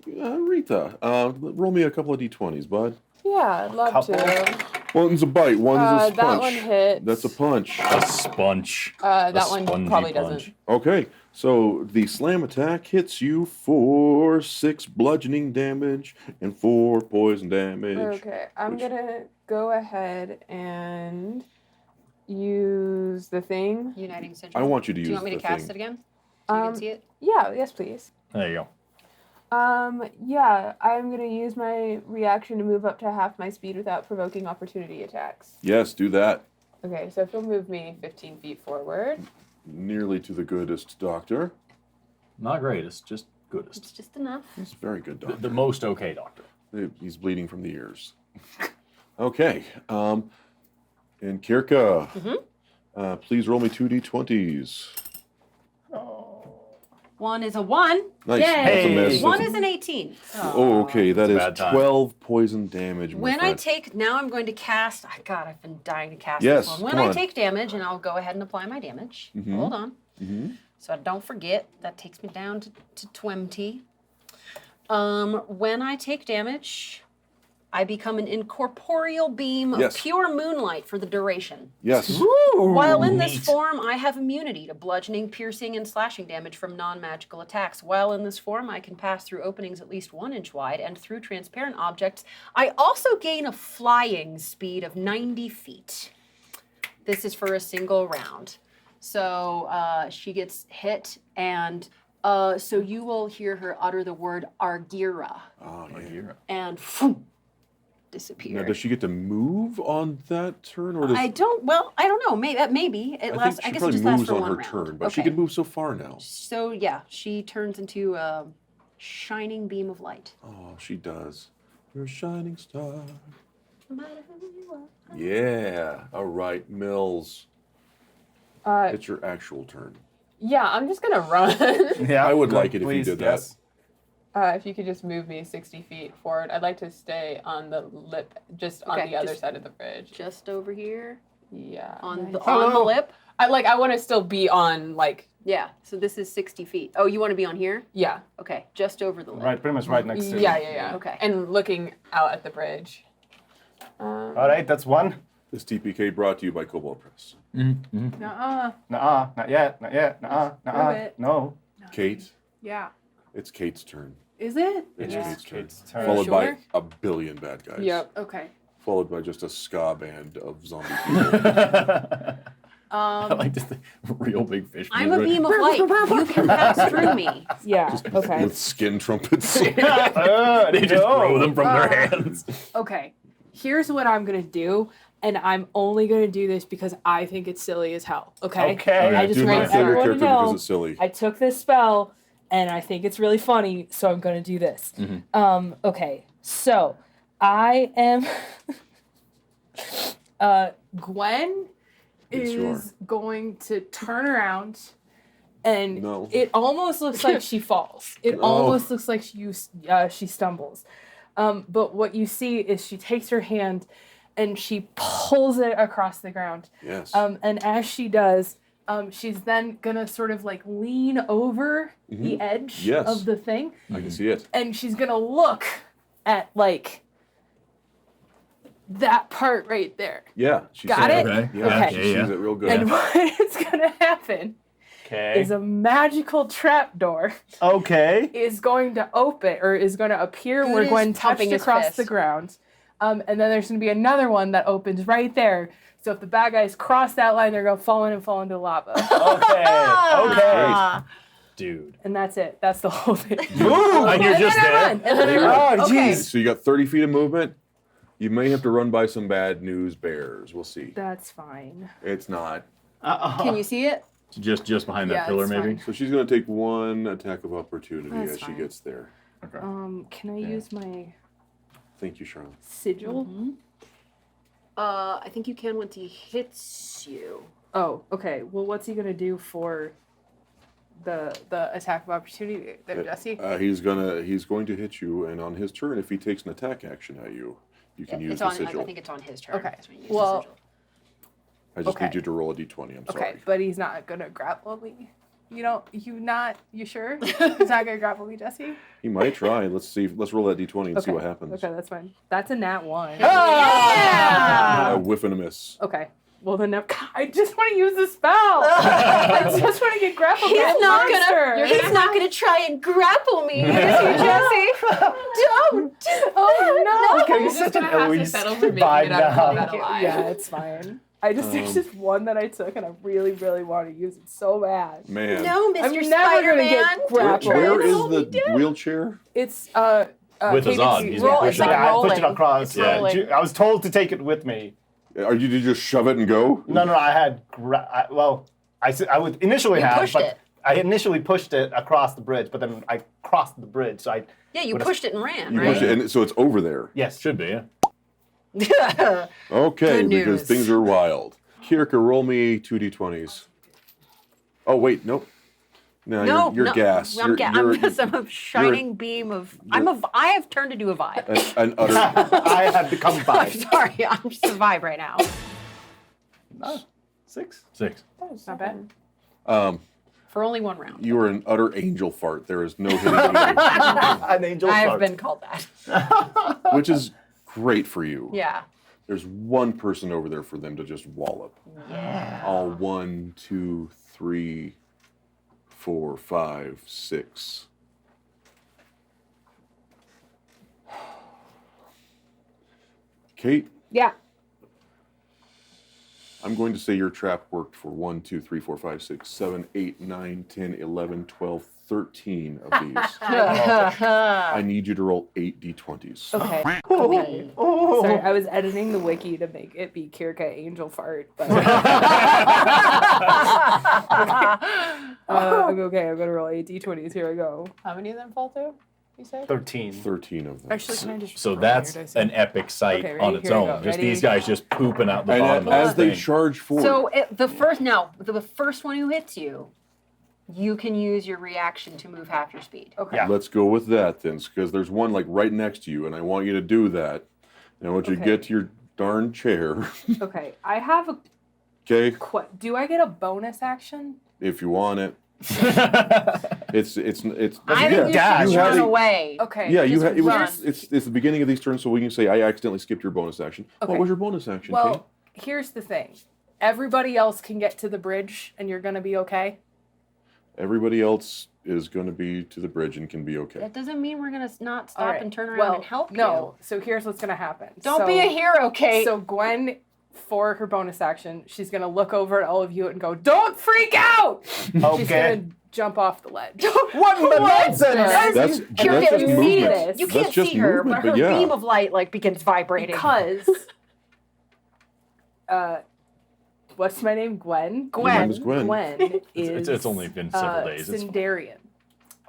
Rita, roll me a couple of d20s, bud. Yeah, I'd love to. One's a bite, one's a punch. That one hits. That's a punch. A sponge. That A one spongy probably punch. doesn't. Okay, so the slam attack hits you for 6 bludgeoning damage and 4 poison damage. Okay, I'm gonna go ahead and use the thing. Uniting Sigil. I want you to use Do you want me to the cast thing. it again? So you can see it? Yeah, yes, please. There you go. Yeah, I'm gonna use my reaction to move up to half my speed without provoking opportunity attacks. Yes, do that. Okay, so if you'll move me 15 feet forward. Nearly to the goodest doctor. Not greatest, just goodest. It's just enough. He's a very good doctor. The most okay doctor. He's bleeding from the ears. Okay. And Kirka, please roll me 2d20s. One is a 1. Nice. Yay. That's a miss. One That's is an 18. Oh, okay. That That's a is bad time. 12 poison damage. When my I friend. take, now I'm going to cast, God, I've been dying to cast Yes, this one. When come I on. take damage, and I'll go ahead and apply my damage. Hold on. So I don't forget, that takes me down to 20. When I take damage, I become an incorporeal beam of Yes. pure moonlight for the duration. Yes. While in this neat. form, I have immunity to bludgeoning, piercing, and slashing damage from non-magical attacks. While in this form, I can pass through openings at least 1 inch wide and through transparent objects. I also gain a flying speed of 90 feet. This is for a single round. So she gets hit, and so you will hear her utter the word Argira, Oh, yeah. and disappear. Now, does she get to move on that turn, or does I don't know. Maybe it lasts. I I think she guess it probably just lasts moves for on one her round. turn, but she Okay. can move so far now. So yeah, she turns into a shining beam of light. Oh, she does. You're a shining star. Yeah. All right, Mills. It's your actual turn. Yeah, I'm just gonna run. Yeah, I would good, like it if you please, did yes. If you could just move me 60 feet forward. I'd like to stay on the lip, just on Okay, the other just- side of the bridge. Just over here Yeah. on the Hello. lip. I want to still be on, like, Yeah. So this is 60 feet. Oh, you want to be on here? yeah. Okay, just over the lip. Right, pretty much right next to Yeah. Okay. And looking out at the bridge. All right, that's 1. This TPK brought to you by Cobalt Press. Nuh-uh. Nuh-uh, not yet, nuh-uh, Prove it. no. Kate, Yeah. it's Kate's turn. Is it? It's Yes, Kate's turn. Kate's turn. Followed by Sure? a billion bad guys. Yep. Okay. Followed by just a ska band of zombie people. I like to think real big fish. I'm a beam of light. You can pass through me. Yeah. Okay. with skin trumpets. They just throw them from their hands. Okay. Here's what I'm gonna do, and I'm only gonna do this because I think it's silly as hell. Okay. Okay. I just Do want not kill your everyone to character because know it's silly. I took this spell, and I think it's really funny, so I'm gonna do this. Okay. So I am. Gwen Yes, you is going to turn around, and No. it almost looks like she falls. It No. almost looks like she stumbles. But what you see is she takes her hand and she pulls it across the ground. Yes. And as she does, she's then gonna sort of like lean over the edge Yes. of the thing, I can see it. and she's gonna look at like that part right there. Yeah. She Got sees it? Okay. Yeah, Okay. she sees it real good. And what is gonna happen Okay. is a magical trapdoor Okay. is going to open or is going to appear Gude where is Gwen pumping touched his across fist. the ground. And then there's going to be another one that opens right there. So if the bad guys cross that line, they're going to fall into lava. Okay. Dude. And that's it. That's the whole thing. Move! And you're And just then I there. run. And then I run. Oh, Okay. jeez. So you got 30 feet of movement. You may have to run by some bad news bears. We'll see. That's fine. It's not. Can you see it? Just behind that Yeah, pillar, it's maybe. fine. So she's going to take one attack of opportunity That's as she fine. gets there. Okay. Can I use my Thank you, Charlotte. sigil? I think you can once he hits you. Oh, okay. Well, what's he going to do for the attack of opportunity there, Jesse? He's going to hit you, and on his turn, if he takes an attack action at you, you can use It's the on. sigil. I think it's on his turn. Okay. That's when you use the Well, sigil. I just Okay. need you to roll a d20. I'm sorry. Okay, but he's not gonna grapple me. You sure? He's not gonna grapple me, Jesse? He might try. Let's roll that d20 and see Okay. what happens. Okay, that's fine. That's a nat 1. A whiff and a miss. Okay. Well, then I just want to use the spell. I just want to get grappled by a monster. He's not gonna try and grapple me, is he, Jesse? Don't. Oh, no. Okay, You're you're just such an gonna have to Eloise settle for making vibe it out of now. combat alive. Yeah, it's fine. There's just one that I took, and I really, really want to use it so bad. Man. No, Mr. I'm never gonna get Spider-Man. grappled. Where is the wheelchair? It's With his Katie's- on, he's Roll, pushing it's like it. Yeah, I rolling. pushed it across. It's Yeah. rolling. I was told to take it with me. Did you just shove it and go? No, I had. I would initially You have, pushed but it. I initially pushed it across the bridge, but then I crossed the bridge, so I. Yeah, you What if- pushed it and ran, You right? push it, and so it's over there. Yes. Should be, yeah. Okay, Good because news. things are wild. Kirka, roll me 2d20s. Oh wait, nope. No, you're gas. I'm a shining beam of. I have turned into a vibe. an utter. I have become I'm five. sorry, I'm just a vibe right now. No, 6. 6. Not bad. For only one round. You are an utter angel fart. There is no hitting you, An angel I have fart. been called that. which is great for you. Yeah. There's one person over there for them to just wallop. Yeah. All 1, 2, 3, 4, 5, 6. Kate, Yeah. I'm going to say your trap worked for 1, 2, 3, 4, 5, 6, 7, 8, 9, 10, 11, 12, 13 of these. I need you to roll 8 d20s. Okay. Okay. Oh. Sorry, I was editing the wiki to make it be Kirka Angel Fart, but okay, I'm gonna roll 8 d20s. Here I go. How many of them fall through? You said? 13. 13 of them. Actually, can I just So roll that's here, Dice? an epic sight Okay, ready? on its Here we own. go. Just Ready? these guys just pooping out the And bottom as of the they thing. charge forward, So the first one who hits you, you can use your reaction to move half your speed. Okay. Yeah. let's go with that then, because there's one like right next to you, and I want you to do that. And I want you to Okay. get to your darn chair, Okay. I have a. okay? Do I get a bonus action? If you want it. It's I think yeah, you dash. should you run had a- away. Okay. Yeah, you just had it run. was it's the beginning of these turns, so we can say I accidentally skipped your bonus action. Okay. What was your bonus action, Kate? Well, here's the thing. Everybody else can get to the bridge, and you're gonna be okay. Everybody else is going to be to the bridge and can be okay. That doesn't mean we're gonna not stop All right. and turn around Well, and help no. So here's what's gonna happen. you. Don't be a hero, Kate. So Gwen, for her bonus action, she's gonna look over at all of you and go, "Don't freak out!" She's Okay. gonna jump off the ledge. What the nonsense? That's You're just getting movement. this. You That's can't just see her, movement, but her yeah. beam of light begins vibrating. Because, what's my name? Gwen. Your name is Gwen. Gwen is. It's only been several days. It's Sindarian.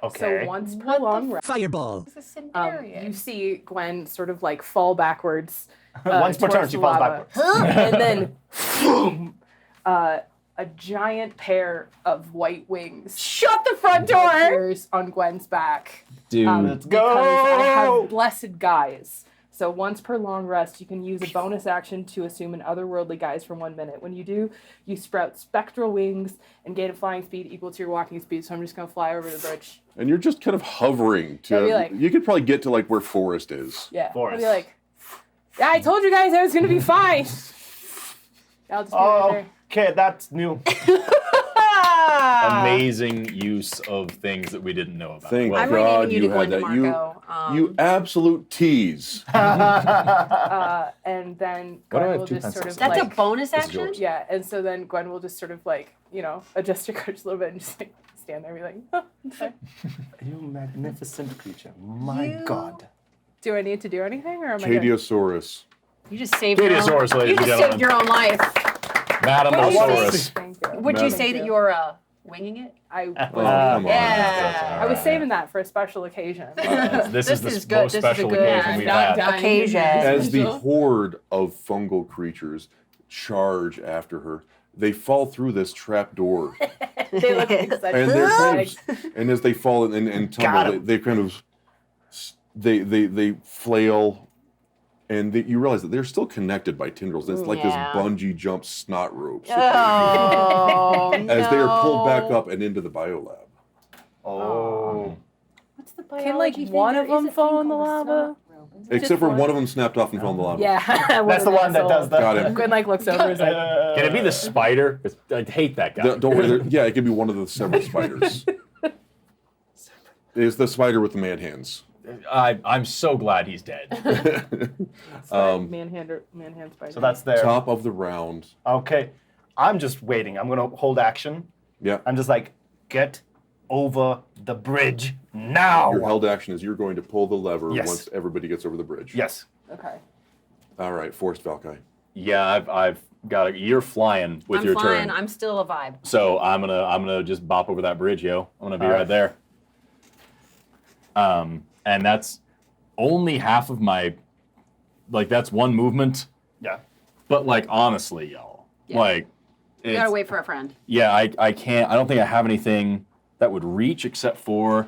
Okay. So once per long rest, Fireball. It's a you Sindarian. see Gwen sort of like fall backwards. Once per turn, towards she the falls lava. backwards. And then, boom, a giant pair of white wings Shut the front door! appears on Gwen's back. Dude. Let's Because I go. have blessed guise. So once per long rest, you can use a bonus action to assume an otherworldly guise for 1 minute. When you do, you sprout spectral wings and gain a flying speed equal to your walking speed. So I'm just gonna fly over the bridge. And you're just kind of hovering to. I'd be like- you could probably get to like where Forrest is. Yeah. I'll Forest. be like, yeah, I told you guys I was gonna be fine. I'll just be right there. Okay, that's new. Amazing use of things that we didn't know about. Thank I'm God renaming you to you had Gwen that. DeMarco. You absolute tease. And then Why do I Gwen have will two just sort pencils? of That's like, a bonus This is action? yours. yeah, and so then Gwen will just sort of like, adjust your coach a little bit and just like stand there and be like, oh, okay. You magnificent creature. My You- God. Do I need to do anything or am I good? Cadiosaurus. You just saved your own, Cadiosaurus, ladies you and just saved gentlemen. your own life. Madamosaurus. Thank you. Would you Madam. say that you're winging it? I Oh, come on. Yeah. I was saving that for a special occasion. This is the is good. most This is a special good- occasion we've not had. dying. Occasion. As the horde of fungal creatures charge after her, they fall through this trap door. They look like such And they're kind like, of, and as they fall and Got tumble, 'em. they kind of they flail and you realize that they're still connected by tendrils. It's like this Yeah. bungee jump snot ropes Oh, as they are pulled back up and into the biolab. Oh. What's the Can like biology thing? one There of is a them thing fall in the called a lava? snot rope, isn't there? Except for one of them snapped off and fell in the lava. Yeah. That's the one that does that. Got it. Gwen like looks over and is like, Can it be the spider? I hate that guy. Don't worry. Yeah, it could be one of the several spiders. It's the spider with the man hands. I'm so glad he's dead. man-hand spider. So that's there. Top of the round. Okay. I'm just waiting. I'm going to hold action. Yeah. I'm just like, get over the bridge now. Your held action is you're going to pull the lever Yes. once everybody gets over the bridge. Yes. Okay. All right, Forrest Valkai. Yeah, I've got a. You're flying with I'm your flying. turn. I'm still a vibe. So I'm gonna just bop over that bridge, yo. I'm gonna be All right right. there. And that's only half of my. Like that's one movement. Yeah. But like honestly, y'all, Yeah. like, We it's, gotta wait for a friend. yeah, I can't. I don't think I have anything that would reach except for.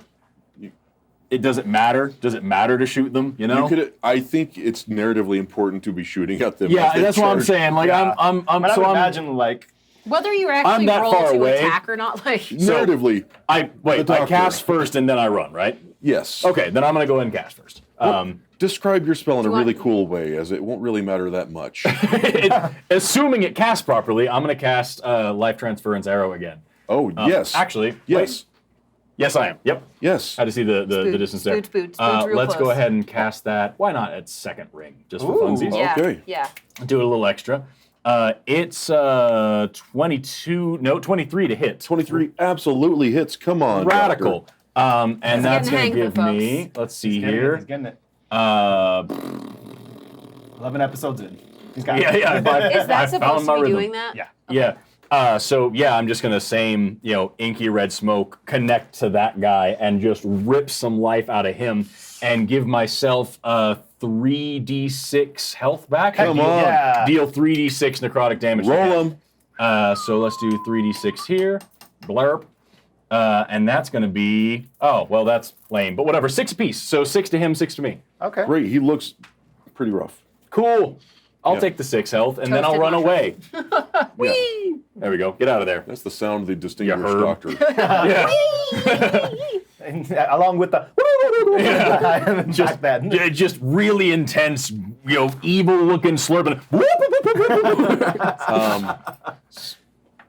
It doesn't matter. Does it matter to shoot them? You know. You could. I think it's narratively important to be shooting at them. Yeah, as they that's what I'm charge. saying. Like Yeah. I'm I so I'm. imagine like Whether you actually that roll far to away. attack or not, like Narratively, I wait. The I doctor. cast first and then I run. Right. yes. Okay. Then I'm gonna go ahead and cast first. Describe your spell in a you want- really cool way, as it won't really matter that much. Assuming it casts properly, I'm gonna cast Life Transference Arrow again. Oh, yes. Actually, Yes. wait. Yes, I am. Yep. Yes. Had to see the distance there. Spoons real Let's go close. ahead and cast that. Why not at second ring, just for Ooh. funsies? yeah, Okay. yeah. Do it a little extra. It's 23 to hit. 23 absolutely hits. Come on. Radical. And He's that's getting gonna the hang of give it, me. folks. Let's see he's getting it, here. he's getting it. 11 episodes in. He's got Yeah, it. yeah. Is I that found supposed my to be rhythm. doing that? Yeah. Yeah. So yeah, I'm just gonna same, inky red smoke connect to that guy and just rip some life out of him and give myself 3d6 health back. Come on. Yeah. Deal 3d6 necrotic damage. to Roll him. them. So let's do 3d6 here. Blurp. And that's gonna be that's lame, but whatever. 6 apiece. So 6 to him, 6 to me. Okay. Great. He looks pretty rough. Cool. I'll Yeah. take the 6 health and then I'll Toasted run away. Yeah. There we go. Get out of there. That's the sound of the distinguished herb. doctor. Yeah. And, along with the Yeah. just that. Just really intense, evil-looking slurping.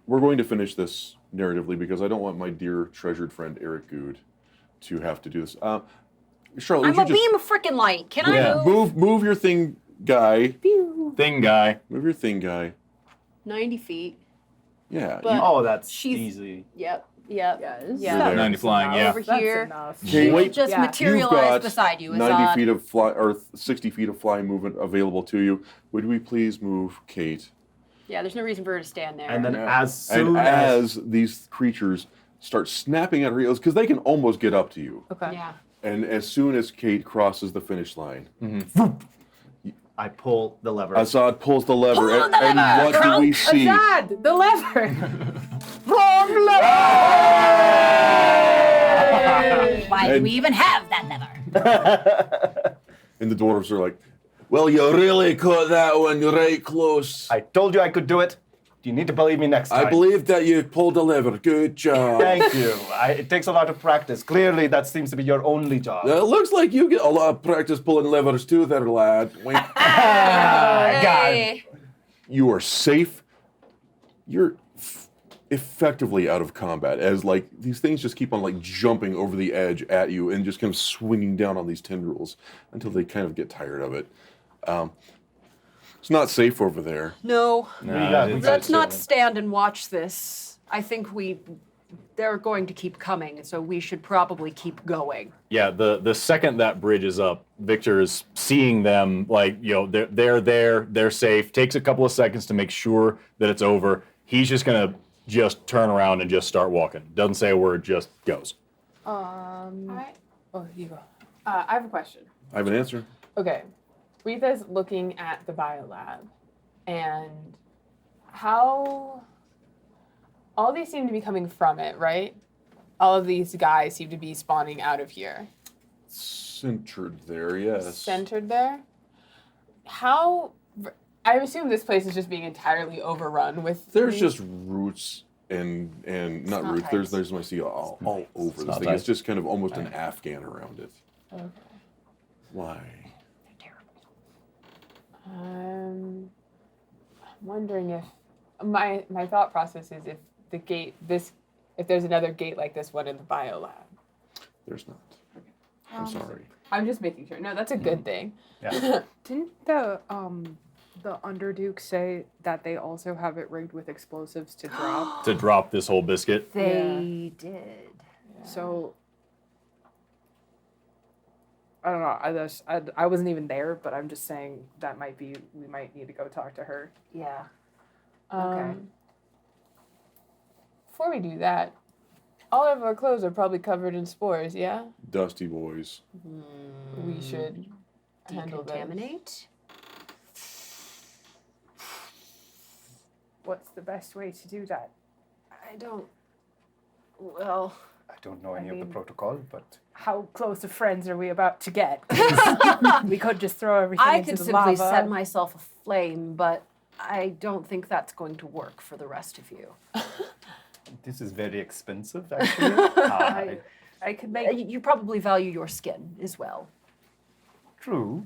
We're going to finish this narratively because I don't want my dear treasured friend Erik Gude to have to do this. Charlotte, I'm would a you just beam of freaking light. Can Yeah. I move? move your thing guy? Thing guy. Move your thing guy. 90 feet. Yeah. But- Oh, that's She's- easy. Yep. Yes. Yeah. 90 flying, yeah. Over That's here. enough. Kate, Wait. Just Yeah. you've materialize got beside you. 90 Azad. feet of fly or 60 feet of flying movement available to you. Would we please move Kate? Yeah, there's no reason for her to stand there. And then Yeah. as soon And as as these creatures start snapping at her heels, because they can almost get up to you. Okay. yeah. And as soon as Kate crosses the finish line, I pull the lever. Assad pulls the lever, Pull and, the and lever, what do we see? Azad, the lever. Why do And- we even have that lever? And the dwarves are like, "Well, you really caught that one right close. I told you I could do it. You need to believe me next time. I believe that you pulled the lever. Good job." Thank you. It takes a lot of practice. Clearly, that seems to be your only job. It looks like you get a lot of practice pulling levers too, there, lad. Wink. Hey. You are safe. You're effectively out of combat as like these things just keep on like jumping over the edge at you and just kind of swinging down on these tendrils until they kind of get tired of it. It's not safe over there. No. Nah, Let's not stand and watch this. I think they're going to keep coming, so we should probably keep going. Yeah, the second that bridge is up, Victor is seeing them they're there, they're safe. Takes a couple of seconds to make sure that it's over. He's just gonna turn around and just start walking. Doesn't say a word, just goes. Oh, you go. I have a question. I have an answer. Okay. Retha's looking at the biolab, and how all these seem to be coming from it, right? All of these guys seem to be spawning out of here. Centered there, yes. Centered there. How? I assume this place is just being entirely overrun with. There's these- just roots and not not roots. tight. There's I see all over this not thing. tight. It's just kind of almost an Afghan around it. Okay. Why? They're terrible. I'm wondering if my thought process is if the gate if there's another gate like this one in the bio lab. There's not. I'm sorry. I'm just making sure. No, that's a good thing. Yeah. Didn't the Underduke say that they also have it rigged with explosives to drop? To drop this whole biscuit. They did. So I don't know. I wasn't even there, but I'm just saying that we might need to go talk to her. Yeah. Okay. Before we do that, all of our clothes are probably covered in spores. Yeah, Dusty boys. we should handle those. Decontaminate. What's the best way to do that? I don't. Well, I don't know any of the protocol, but How close of friends are we about to get? We could just throw everything I into could the simply lava. set myself aflame, but I don't think that's going to work for the rest of you. this is very expensive, actually. I could make You probably value your skin as well. True.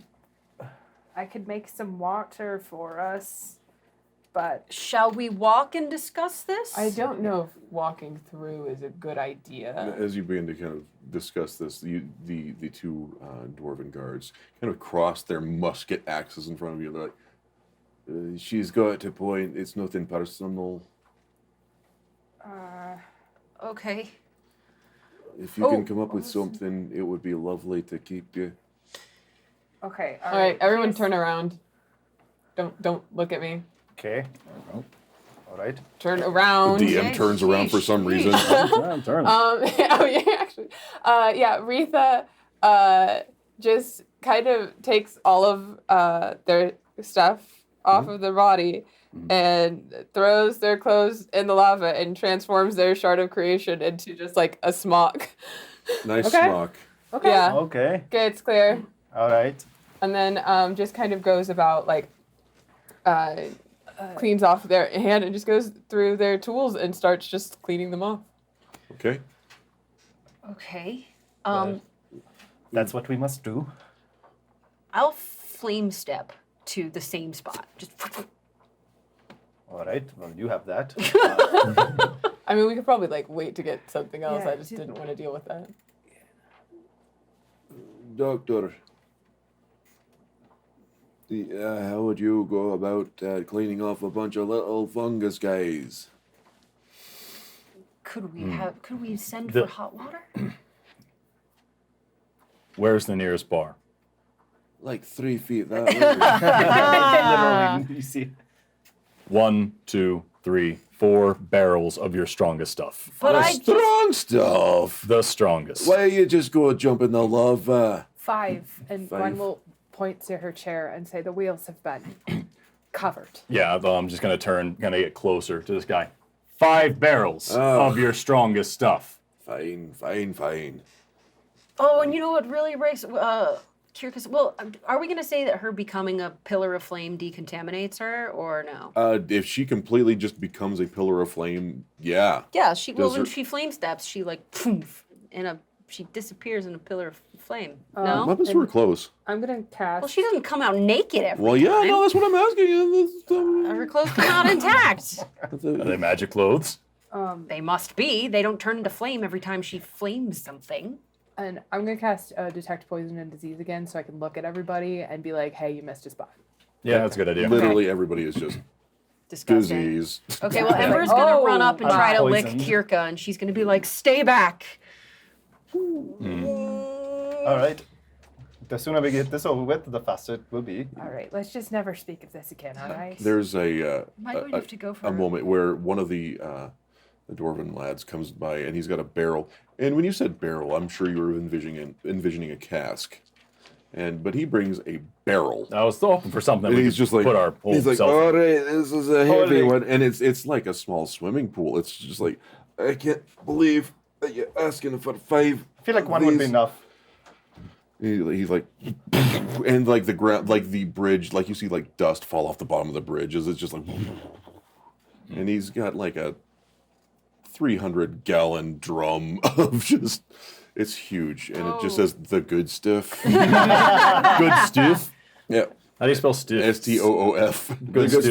I could make some water for us, but Shall we walk and discuss this? I don't know if walking through is a good idea. As you begin to kind of discuss this, the two dwarven guards kind of cross their musket axes in front of you. They're like, she's got a point. It's nothing personal. Okay. If you can come up with something, it would be lovely to keep you. okay. All right, everyone, here's- turn around. Don't look at me. Okay. All right. Turn around. DM turns around for some reason. Turn. Oh yeah, actually, yeah. Retha, just kind of takes all of their stuff off of their body and throws their clothes in the lava and transforms their shard of creation into just like a smock. Nice Okay. smock. Okay. Yeah, Okay. gets clear, All right. and then just kind of goes about like cleans off their hand and just goes through their tools and starts just cleaning them off. Okay. Okay. That's what we must do. I'll flame step to the same spot. Just All right. Well, you have that. I mean, we could probably like wait to get something else. Yeah, I just didn't want to deal with that. Doctor, how would you go about cleaning off a bunch of little fungus guys? could we send The- for hot water? Where's the nearest bar? Like 3 feet that way. Literally, you see. 1, 2, 3, 4 barrels of your strongest stuff. But The I strong stuff. The strongest. Why you just go jump in the lava? 5, and Five. Gwen will point to her chair and say the wheels have been covered. Yeah, I'm just gonna get closer to this guy. 5 barrels Oh. of your strongest stuff. Fine, fine, fine. Oh, and you know what really breaks Kirkus? Well, are we gonna say that her becoming a pillar of flame decontaminates her, or no? If she completely just becomes a pillar of flame, yeah. Yeah, she. Well, Does when her- she flame steps, she like poof, she disappears in a pillar of flame. What No. happens to her clothes? I'm gonna cast. Well, she doesn't come out naked every Well, yeah, time. no, that's what I'm asking you. Her clothes come out intact. Are they magic clothes? They must be. They don't turn into flame every time she flames something. And I'm gonna cast detect poison and disease again, so I can look at everybody and be like, "Hey, you missed a spot." Yeah, that's a good idea. Literally everybody is just Disgusting. disease. Okay, well, Ember's gonna run up and I'm try to lick poisoned. Kirka, and she's gonna be like, "Stay back." All right. The sooner we get this over with, the faster it will be. All right, let's just never speak of this again. All right. There's Am I going to have to go for a moment where one of the dwarven lads comes by and he's got a barrel. And when you said barrel, I'm sure you were envisioning a cask. But he brings a barrel. I was hoping for something And we he's could just like, put our whole he's like, self in. all right, this is a heavy Holy- one, and it's like a small swimming pool. It's just like, I can't believe that you're asking for 5. I feel like one would be enough. He's like, and like the ground, like the bridge, like you see like dust fall off the bottom of the bridge as it's just like, and he's got like a 300-gallon drum of just, it's huge, and it just says the good stuff. Good stuff. Yeah. How do you spell stiff? STOOF. Good stuff.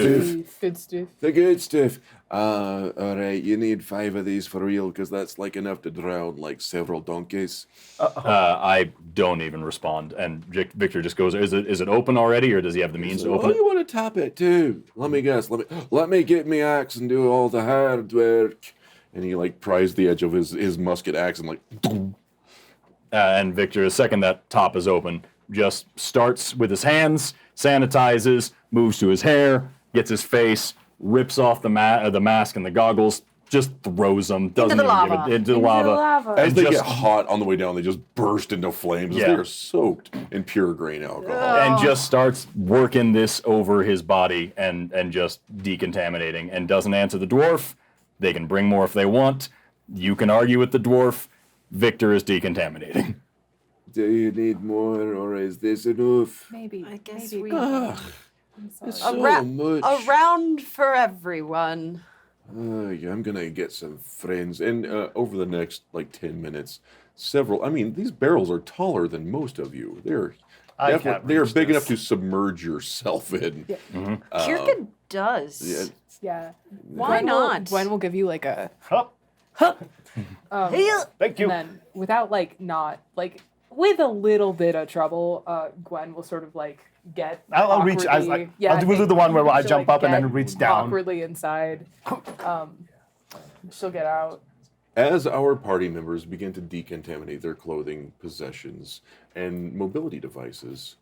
Good stuff. The good stuff. All right, you need 5 of these for real, because that's like enough to drown like several donkeys. I don't even respond, and Victor just goes, "Is it open already, or does he have the means to open Oh, it?" you want to top it too? Let me guess. Let me get me axe and do all the hard work. And he like pries the edge of his musket axe and like. And Victor, the second that top is open, just starts with his hands, sanitizes, moves to his hair, gets his face, rips off the mask and the goggles, just throws them, doesn't the even give lava. it into the lava. As they just- get hot on the way down, they just burst into flames. Yeah. They are soaked in pure grain alcohol. And just starts working this over his body and just decontaminating, and doesn't answer the dwarf. They can bring more if they want. You can argue with the dwarf. Victor is decontaminating. Do you need more, or is this enough? Maybe. I guess maybe. we I'm It's sorry. so much. Around for everyone. Yeah, I'm gonna get some friends, and over the next like 10 minutes, these barrels are taller than most of you. I can't they are reach big this. enough to submerge yourself in. Kirka does. Yeah, Yeah. Why not? Gwen will give you like a. Hup. Thank you. And then without with a little bit of trouble, Gwen will sort of like get. I'll reach. awkwardly- We'll do the one where I she'll, jump like, up and then get reach down. awkwardly inside. She'll get out. As our party members begin to decontaminate their clothing, possessions, and mobility devices,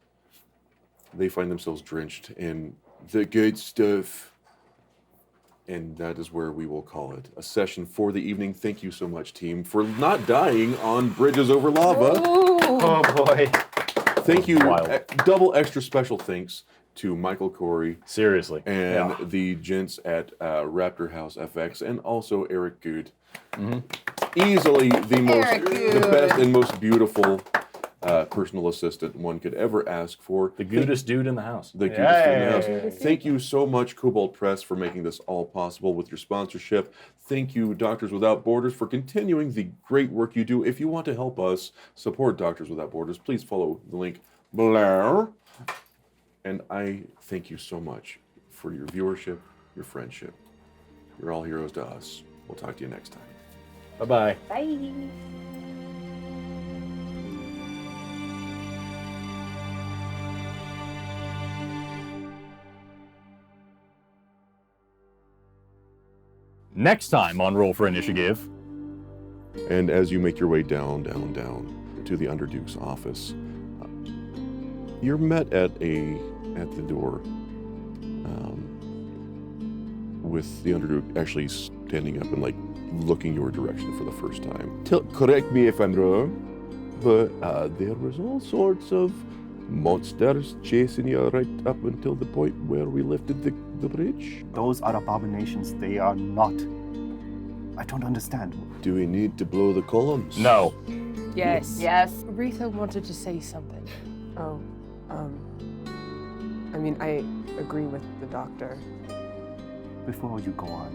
they find themselves drenched in the good stuff. And that is where we will call it a session for the evening. Thank you so much, team, for not dying on bridges over lava. Oh boy. Thank you. Wild. Double extra special thanks to Michael Corrie Seriously. and the gents at Raptor House FX, and also Erik Gude. Easily the best and most beautiful personal assistant one could ever ask for. The goodest dude in the house. The cutest dude in the house. Yay. Thank you so much, Cobalt Press, for making this all possible with your sponsorship. Thank you, Doctors Without Borders, for continuing the great work you do. If you want to help us support Doctors Without Borders, please follow the link below. And I thank you so much for your viewership, your friendship. You're all heroes to us. We'll talk to you next time. Bye-bye. Bye. Next time on Roll for Initiative. And as you make your way down to the Underduke's office, you're met at the door with the Underduke actually standing up and like looking your direction for the first time. Correct me if I'm wrong, but there was all sorts of monsters chasing you right up until the point where we lifted the bridge. Those are abominations. They are not. I don't understand. Do we need to blow the columns? No. Yes. Yes. Aretha wanted to say something. Oh, I mean, I agree with the doctor. Before you go on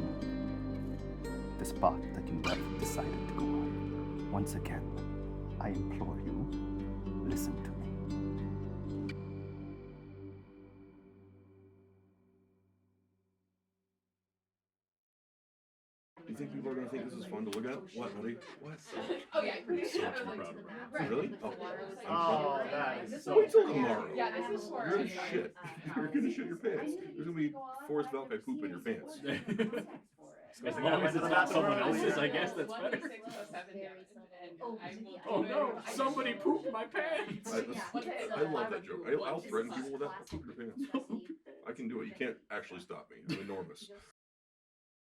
this path that you have decided to go on, once again, I implore you, listen to me. Do you think people are going to think this is fun to look at? What, buddy? What? Oh, yeah. So much proud of it. Really? Oh, that is so wait till tomorrow. Yeah, this is for You're shit. You're going to shit your pants. There's going to be Forrest Valkai poop in your pants. As long as it's not someone else's, I guess that's better. Oh no, somebody pooped my pants. I love that joke. I'll threaten people with that. I'll poop your pants. I can do it. You can't actually stop me. I'm enormous.